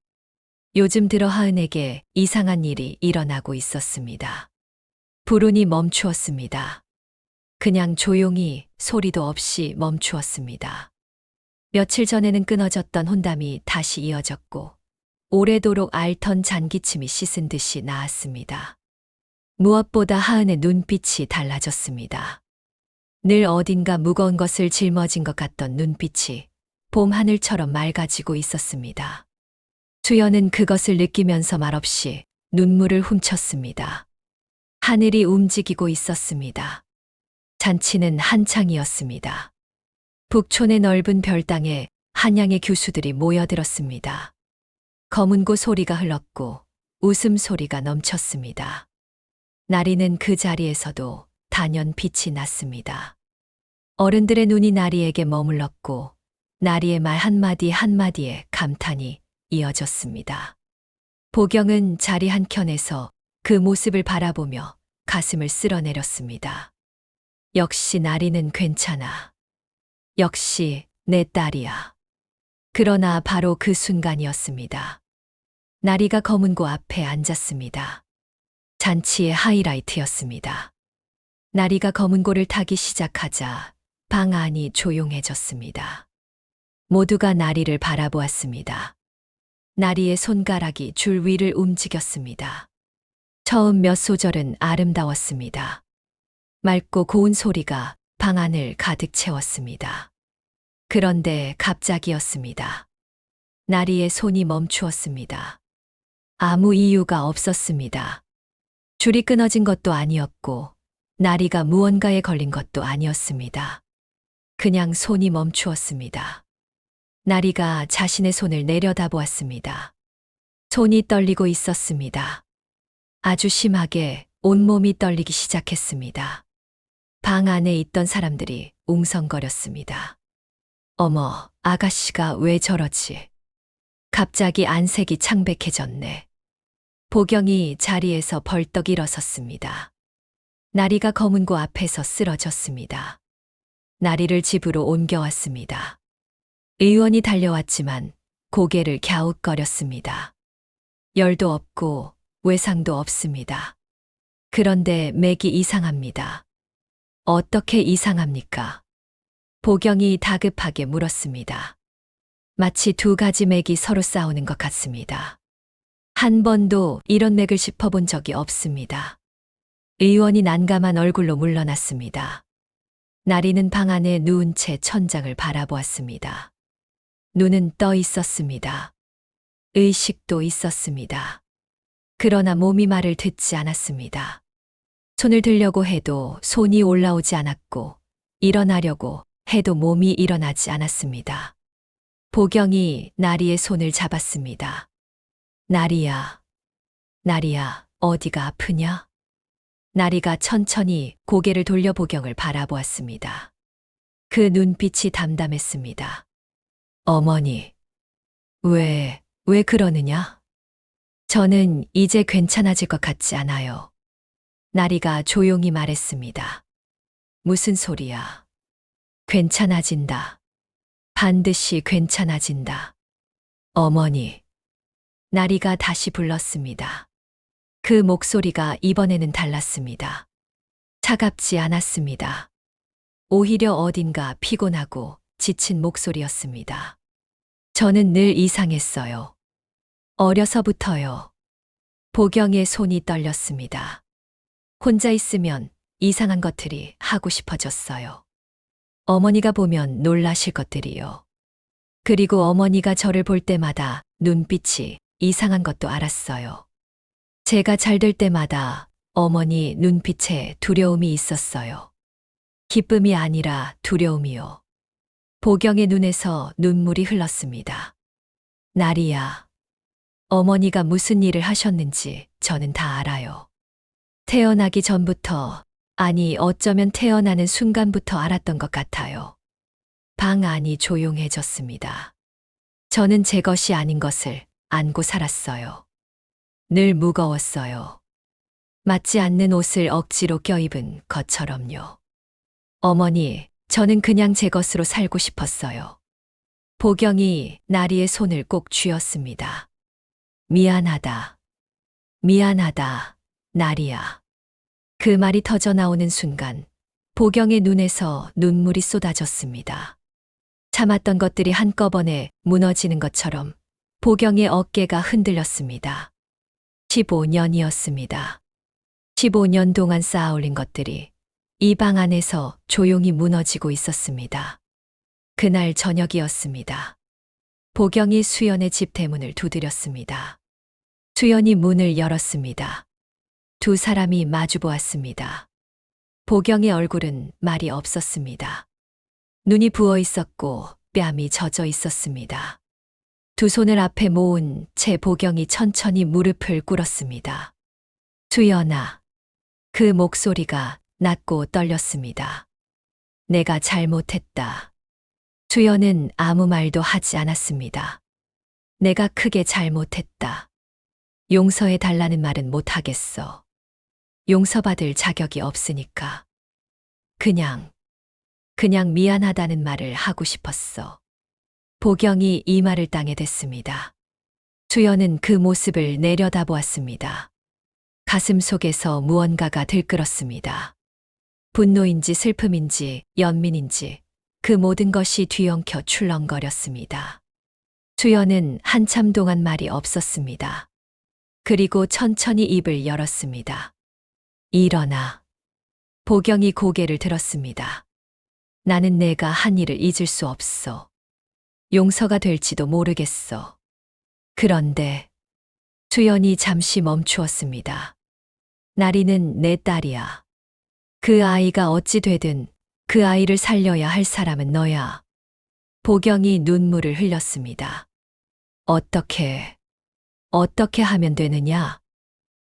요즘 들어 하은에게 이상한 일이 일어나고 있었습니다. 불운이 멈추었습니다. 그냥 조용히 소리도 없이 멈추었습니다. 며칠 전에는 끊어졌던 혼담이 다시 이어졌고 오래도록 앓던 잔기침이 씻은 듯이 나았습니다. 무엇보다 하은의 눈빛이 달라졌습니다. 늘 어딘가 무거운 것을 짊어진 것 같던 눈빛이 봄 하늘처럼 맑아지고 있었습니다. 수연은 그것을 느끼면서 말없이 눈물을 훔쳤습니다. 하늘이 움직이고 있었습니다. 잔치는 한창이었습니다. 북촌의 넓은 별당에 한양의 교수들이 모여들었습니다. 검은고 소리가 흘렀고 웃음소리가 넘쳤습니다. 나리는 그 자리에서도 단연 빛이 났습니다. 어른들의 눈이 나리에게 머물렀고 나리의 말 한마디 한마디에 감탄이 이어졌습니다. 보경은 자리 한켠에서 그 모습을 바라보며 가슴을 쓸어내렸습니다. 역시 나리는 괜찮아. 역시 내 딸이야. 그러나 바로 그 순간이었습니다. 나리가 검은고 앞에 앉았습니다. 잔치의 하이라이트였습니다. 나리가 검은고를 타기 시작하자 방 안이 조용해졌습니다. 모두가 나리를 바라보았습니다. 나리의 손가락이 줄 위를 움직였습니다. 처음 몇 소절은 아름다웠습니다. 맑고 고운 소리가 방 안을 가득 채웠습니다. 그런데 갑자기였습니다. 나리의 손이 멈추었습니다. 아무 이유가 없었습니다. 줄이 끊어진 것도 아니었고 나리가 무언가에 걸린 것도 아니었습니다. 그냥 손이 멈추었습니다. 나리가 자신의 손을 내려다보았습니다. 손이 떨리고 있었습니다. 아주 심하게 온몸이 떨리기 시작했습니다. 방 안에 있던 사람들이 웅성거렸습니다. 어머, 아가씨가 왜 저러지? 갑자기 안색이 창백해졌네. 보경이 자리에서 벌떡 일어섰습니다. 나리가 검은고 앞에서 쓰러졌습니다. 나리를 집으로 옮겨왔습니다. 의원이 달려왔지만 고개를 갸웃거렸습니다. 열도 없고 외상도 없습니다. 그런데 맥이 이상합니다. 어떻게 이상합니까? 보경이 다급하게 물었습니다. 마치 두 가지 맥이 서로 싸우는 것 같습니다. 한 번도 이런 맥을 짚어본 적이 없습니다. 의원이 난감한 얼굴로 물러났습니다. 나리는 방 안에 누운 채 천장을 바라보았습니다. 눈은 떠 있었습니다. 의식도 있었습니다. 그러나 몸이 말을 듣지 않았습니다. 손을 들려고 해도 손이 올라오지 않았고, 일어나려고 해도 몸이 일어나지 않았습니다. 보경이 나리의 손을 잡았습니다. 나리야, 나리야, 어디가 아프냐? 나리가 천천히 고개를 돌려 보경을 바라보았습니다. 그 눈빛이 담담했습니다. 어머니, 왜 그러느냐? 저는 이제 괜찮아질 것 같지 않아요. 나리가 조용히 말했습니다. 무슨 소리야? 괜찮아진다. 반드시 괜찮아진다. 어머니. 나리가 다시 불렀습니다. 그 목소리가 이번에는 달랐습니다. 차갑지 않았습니다. 오히려 어딘가 피곤하고 지친 목소리였습니다. 저는 늘 이상했어요. 어려서부터요. 보경의 손이 떨렸습니다. 혼자 있으면 이상한 것들이 하고 싶어졌어요. 어머니가 보면 놀라실 것들이요. 그리고 어머니가 저를 볼 때마다 눈빛이 이상한 것도 알았어요. 제가 잘 될 때마다 어머니 눈빛에 두려움이 있었어요. 기쁨이 아니라 두려움이요. 보경의 눈에서 눈물이 흘렀습니다. 나리야, 어머니가 무슨 일을 하셨는지 저는 다 알아요. 태어나기 전부터, 아니 어쩌면 태어나는 순간부터 알았던 것 같아요. 방 안이 조용해졌습니다. 저는 제 것이 아닌 것을 안고 살았어요. 늘 무거웠어요. 맞지 않는 옷을 억지로 껴입은 것처럼요. 어머니, 저는 그냥 제 것으로 살고 싶었어요. 보경이 나리의 손을 꼭 쥐었습니다. 미안하다. 미안하다, 나리야. 그 말이 터져 나오는 순간, 보경의 눈에서 눈물이 쏟아졌습니다. 참았던 것들이 한꺼번에 무너지는 것처럼 보경의 어깨가 흔들렸습니다. 15년이었습니다. 15년 동안 쌓아올린 것들이 이 방 안에서 조용히 무너지고 있었습니다. 그날 저녁이었습니다. 보경이 수연의 집 대문을 두드렸습니다. 수연이 문을 열었습니다. 두 사람이 마주보았습니다. 보경의 얼굴은 말이 없었습니다. 눈이 부어 있었고 뺨이 젖어 있었습니다. 두 손을 앞에 모은 채 보경이 천천히 무릎을 꿇었습니다. 수연아. 그 목소리가 낮고 떨렸습니다. 내가 잘못했다. 수연은 아무 말도 하지 않았습니다. 내가 크게 잘못했다. 용서해 달라는 말은 못하겠어. 용서받을 자격이 없으니까. 그냥 미안하다는 말을 하고 싶었어. 보경이 이 말을 땅에 댔습니다. 수연은 그 모습을 내려다보았습니다. 가슴 속에서 무언가가 들끓었습니다. 분노인지 슬픔인지 연민인지 그 모든 것이 뒤엉켜 출렁거렸습니다. 수연은 한참 동안 말이 없었습니다. 그리고 천천히 입을 열었습니다. 일어나. 보경이 고개를 들었습니다. 나는 내가 한 일을 잊을 수 없어. 용서가 될지도 모르겠어. 그런데 수연이 잠시 멈추었습니다. 나리는 내 딸이야. 그 아이가 어찌 되든 그 아이를 살려야 할 사람은 너야. 보경이 눈물을 흘렸습니다. 어떻게 하면 되느냐?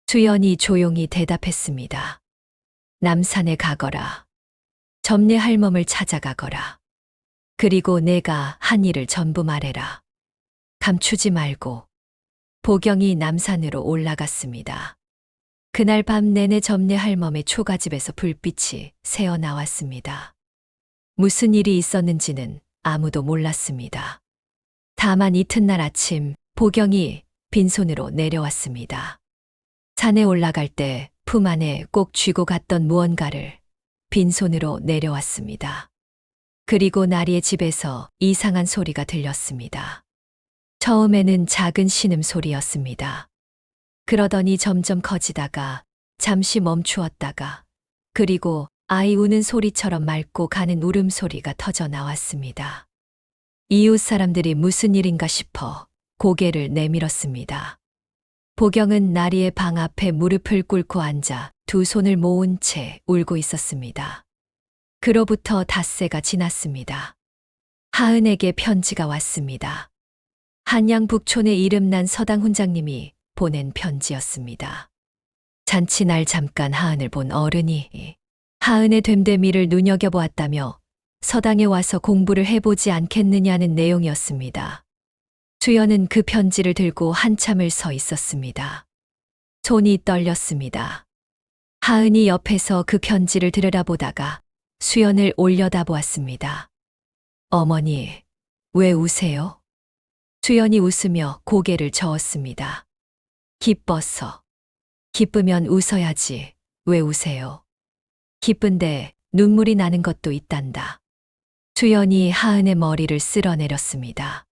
수연이 조용히 대답했습니다. 남산에 가거라. 점례 할멈을 찾아가거라. 그리고 내가 한 일을 전부 말해라. 감추지 말고. 보경이 남산으로 올라갔습니다. 그날 밤 내내 점례 할멈의 초가집에서 불빛이 새어 나왔습니다. 무슨 일이 있었는지는 아무도 몰랐습니다. 다만 이튿날 아침 보경이 빈손으로 내려왔습니다. 산에 올라갈 때 품 안에 꼭 쥐고 갔던 무언가를 빈손으로 내려왔습니다. 그리고 나리의 집에서 이상한 소리가 들렸습니다. 처음에는 작은 신음소리였습니다. 그러더니 점점 커지다가 잠시 멈추었다가 그리고 아이 우는 소리처럼 맑고 가는 울음소리가 터져 나왔습니다. 이웃 사람들이 무슨 일인가 싶어 고개를 내밀었습니다. 보경은 나리의 방 앞에 무릎을 꿇고 앉아 두 손을 모은 채 울고 있었습니다. 그로부터 닷새가 지났습니다. 하은에게 편지가 왔습니다. 한양 북촌의 이름난 서당 훈장님이 보낸 편지였습니다. 잔치날 잠깐 하은을 본 어른이 하은의 됨됨이를 눈여겨보았다며 서당에 와서 공부를 해보지 않겠느냐는 내용이었습니다. 수연은 그 편지를 들고 한참을 서 있었습니다. 손이 떨렸습니다. 하은이 옆에서 그 편지를 들여다보다가 수연을 올려다보았습니다. 어머니, 왜 우세요? 수연이 웃으며 고개를 저었습니다. 기뻐서. 기쁘면 웃어야지. 왜 우세요? 기쁜데 눈물이 나는 것도 있단다. 수연이 하은의 머리를 쓸어내렸습니다.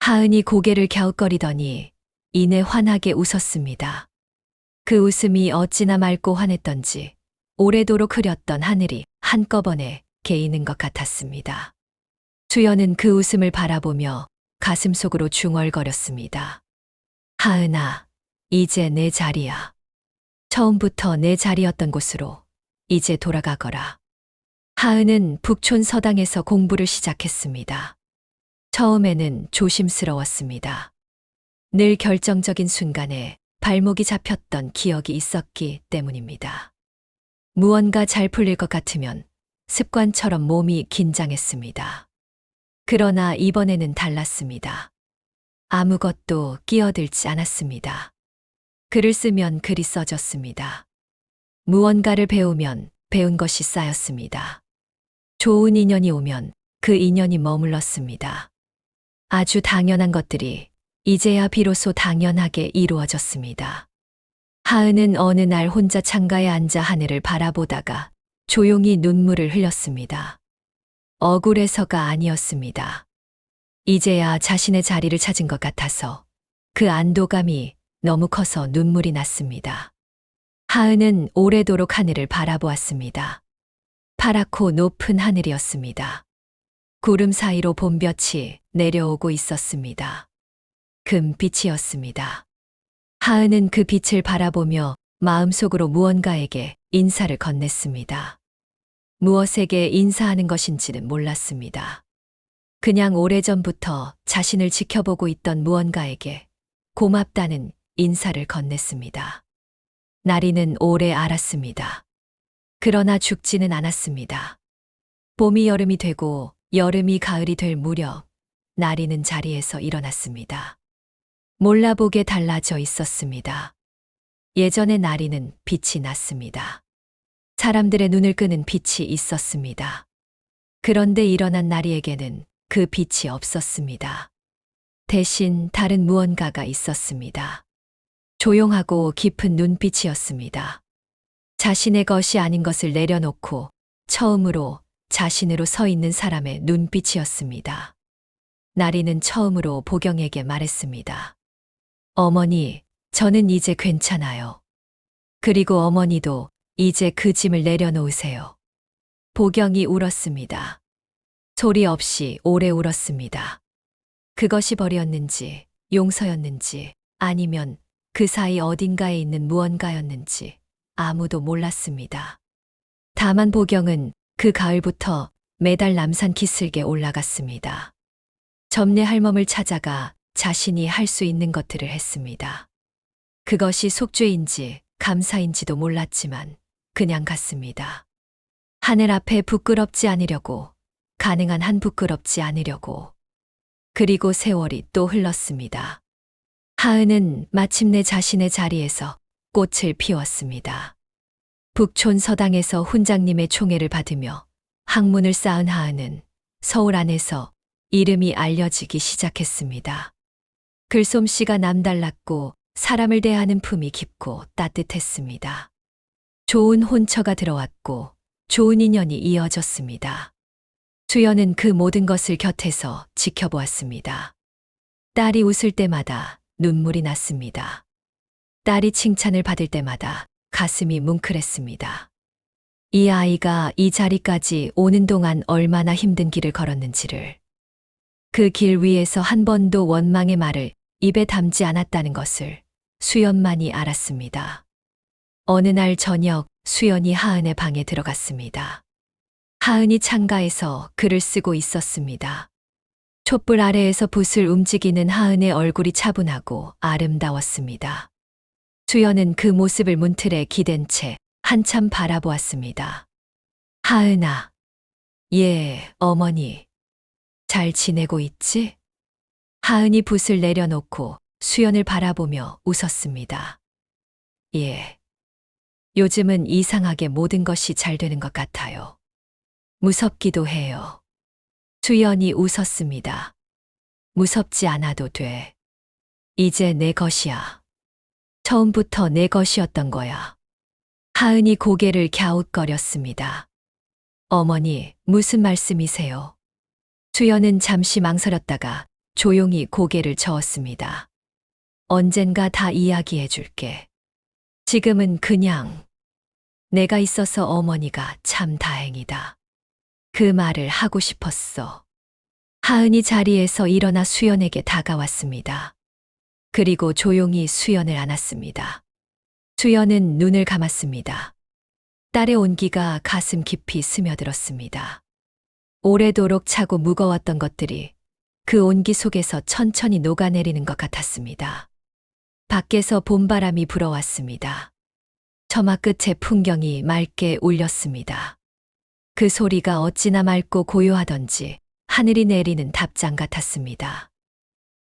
하은이 고개를 갸웃거리더니 이내 환하게 웃었습니다. 그 웃음이 어찌나 맑고 환했던지 오래도록 흐렸던 하늘이 한꺼번에 개이는 것 같았습니다. 수연은 그 웃음을 바라보며 가슴속으로 중얼거렸습니다. 하은아, 이제 내 자리야. 처음부터 내 자리였던 곳으로 이제 돌아가거라. 하은은 북촌 서당에서 공부를 시작했습니다. 처음에는 조심스러웠습니다. 늘 결정적인 순간에 발목이 잡혔던 기억이 있었기 때문입니다. 무언가 잘 풀릴 것 같으면 습관처럼 몸이 긴장했습니다. 그러나 이번에는 달랐습니다. 아무것도 끼어들지 않았습니다. 글을 쓰면 글이 써졌습니다. 무언가를 배우면 배운 것이 쌓였습니다. 좋은 인연이 오면 그 인연이 머물렀습니다. 아주 당연한 것들이 이제야 비로소 당연하게 이루어졌습니다. 하은은 어느 날 혼자 창가에 앉아 하늘을 바라보다가 조용히 눈물을 흘렸습니다. 억울해서가 아니었습니다. 이제야 자신의 자리를 찾은 것 같아서 그 안도감이 너무 커서 눈물이 났습니다. 하은은 오래도록 하늘을 바라보았습니다. 파랗고 높은 하늘이었습니다. 구름 사이로 봄볕이 내려오고 있었습니다. 금빛이었습니다. 하은은 그 빛을 바라보며 마음속으로 무언가에게 인사를 건넸습니다. 무엇에게 인사하는 것인지는 몰랐습니다. 그냥 오래전부터 자신을 지켜보고 있던 무언가에게 고맙다는 인사를 건넸습니다. 나리는 오래 알았습니다. 그러나 죽지는 않았습니다. 봄이 여름이 되고 여름이 가을이 될 무렵 나리는 자리에서 일어났습니다. 몰라보게 달라져 있었습니다. 예전의 나리는 빛이 났습니다. 사람들의 눈을 끄는 빛이 있었습니다. 그런데 일어난 나리에게는 그 빛이 없었습니다. 대신 다른 무언가가 있었습니다. 조용하고 깊은 눈빛이었습니다. 자신의 것이 아닌 것을 내려놓고 처음으로 자신으로 서 있는 사람의 눈빛이었습니다. 나리는 처음으로 보경에게 말했습니다. 어머니, 저는 이제 괜찮아요. 그리고 어머니도 이제 그 짐을 내려놓으세요. 보경이 울었습니다. 소리 없이 오래 울었습니다. 그것이 벌이었는지, 용서였는지, 아니면 그 사이 어딘가에 있는 무언가였는지 아무도 몰랐습니다. 다만 보경은 그 가을부터 매달 남산 기슭에 올라갔습니다. 점례 할멈을 찾아가 자신이 할 수 있는 것들을 했습니다. 그것이 속죄인지 감사인지도 몰랐지만 그냥 갔습니다. 하늘 앞에 부끄럽지 않으려고 가능한 한 부끄럽지 않으려고. 그리고 세월이 또 흘렀습니다. 하은은 마침내 자신의 자리에서 꽃을 피웠습니다. 북촌 서당에서 훈장님의 총애를 받으며 학문을 쌓은 하은은 서울 안에서 이름이 알려지기 시작했습니다. 글솜씨가 남달랐고 사람을 대하는 품이 깊고 따뜻했습니다. 좋은 혼처가 들어왔고 좋은 인연이 이어졌습니다. 수연은 그 모든 것을 곁에서 지켜보았습니다. 딸이 웃을 때마다 눈물이 났습니다. 딸이 칭찬을 받을 때마다 가슴이 뭉클했습니다. 이 아이가 이 자리까지 오는 동안 얼마나 힘든 길을 걸었는지를, 그 길 위에서 한 번도 원망의 말을 입에 담지 않았다는 것을 수연만이 알았습니다. 어느 날 저녁 수연이 하은의 방에 들어갔습니다. 하은이 창가에서 글을 쓰고 있었습니다. 촛불 아래에서 붓을 움직이는 하은의 얼굴이 차분하고 아름다웠습니다. 수연은 그 모습을 문틀에 기댄 채 한참 바라보았습니다. 하은아, 예, 어머니. 잘 지내고 있지? 하은이 붓을 내려놓고 수연을 바라보며 웃었습니다. 예. 요즘은 이상하게 모든 것이 잘 되는 것 같아요. 무섭기도 해요. 수연이 웃었습니다. 무섭지 않아도 돼. 이제 내 것이야. 처음부터 내 것이었던 거야. 하은이 고개를 갸웃거렸습니다. 어머니, 무슨 말씀이세요? 수연은 잠시 망설였다가 조용히 고개를 저었습니다. 언젠가 다 이야기해 줄게. 지금은 그냥 내가 있어서 어머니가 참 다행이다. 그 말을 하고 싶었어. 하은이 자리에서 일어나 수연에게 다가왔습니다. 그리고 조용히 수연을 안았습니다. 수연은 눈을 감았습니다. 딸의 온기가 가슴 깊이 스며들었습니다. 오래도록 차고 무거웠던 것들이 그 온기 속에서 천천히 녹아내리는 것 같았습니다. 밖에서 봄바람이 불어왔습니다. 처마 끝에 풍경이 맑게 울렸습니다. 그 소리가 어찌나 맑고 고요하던지 하늘이 내리는 답장 같았습니다.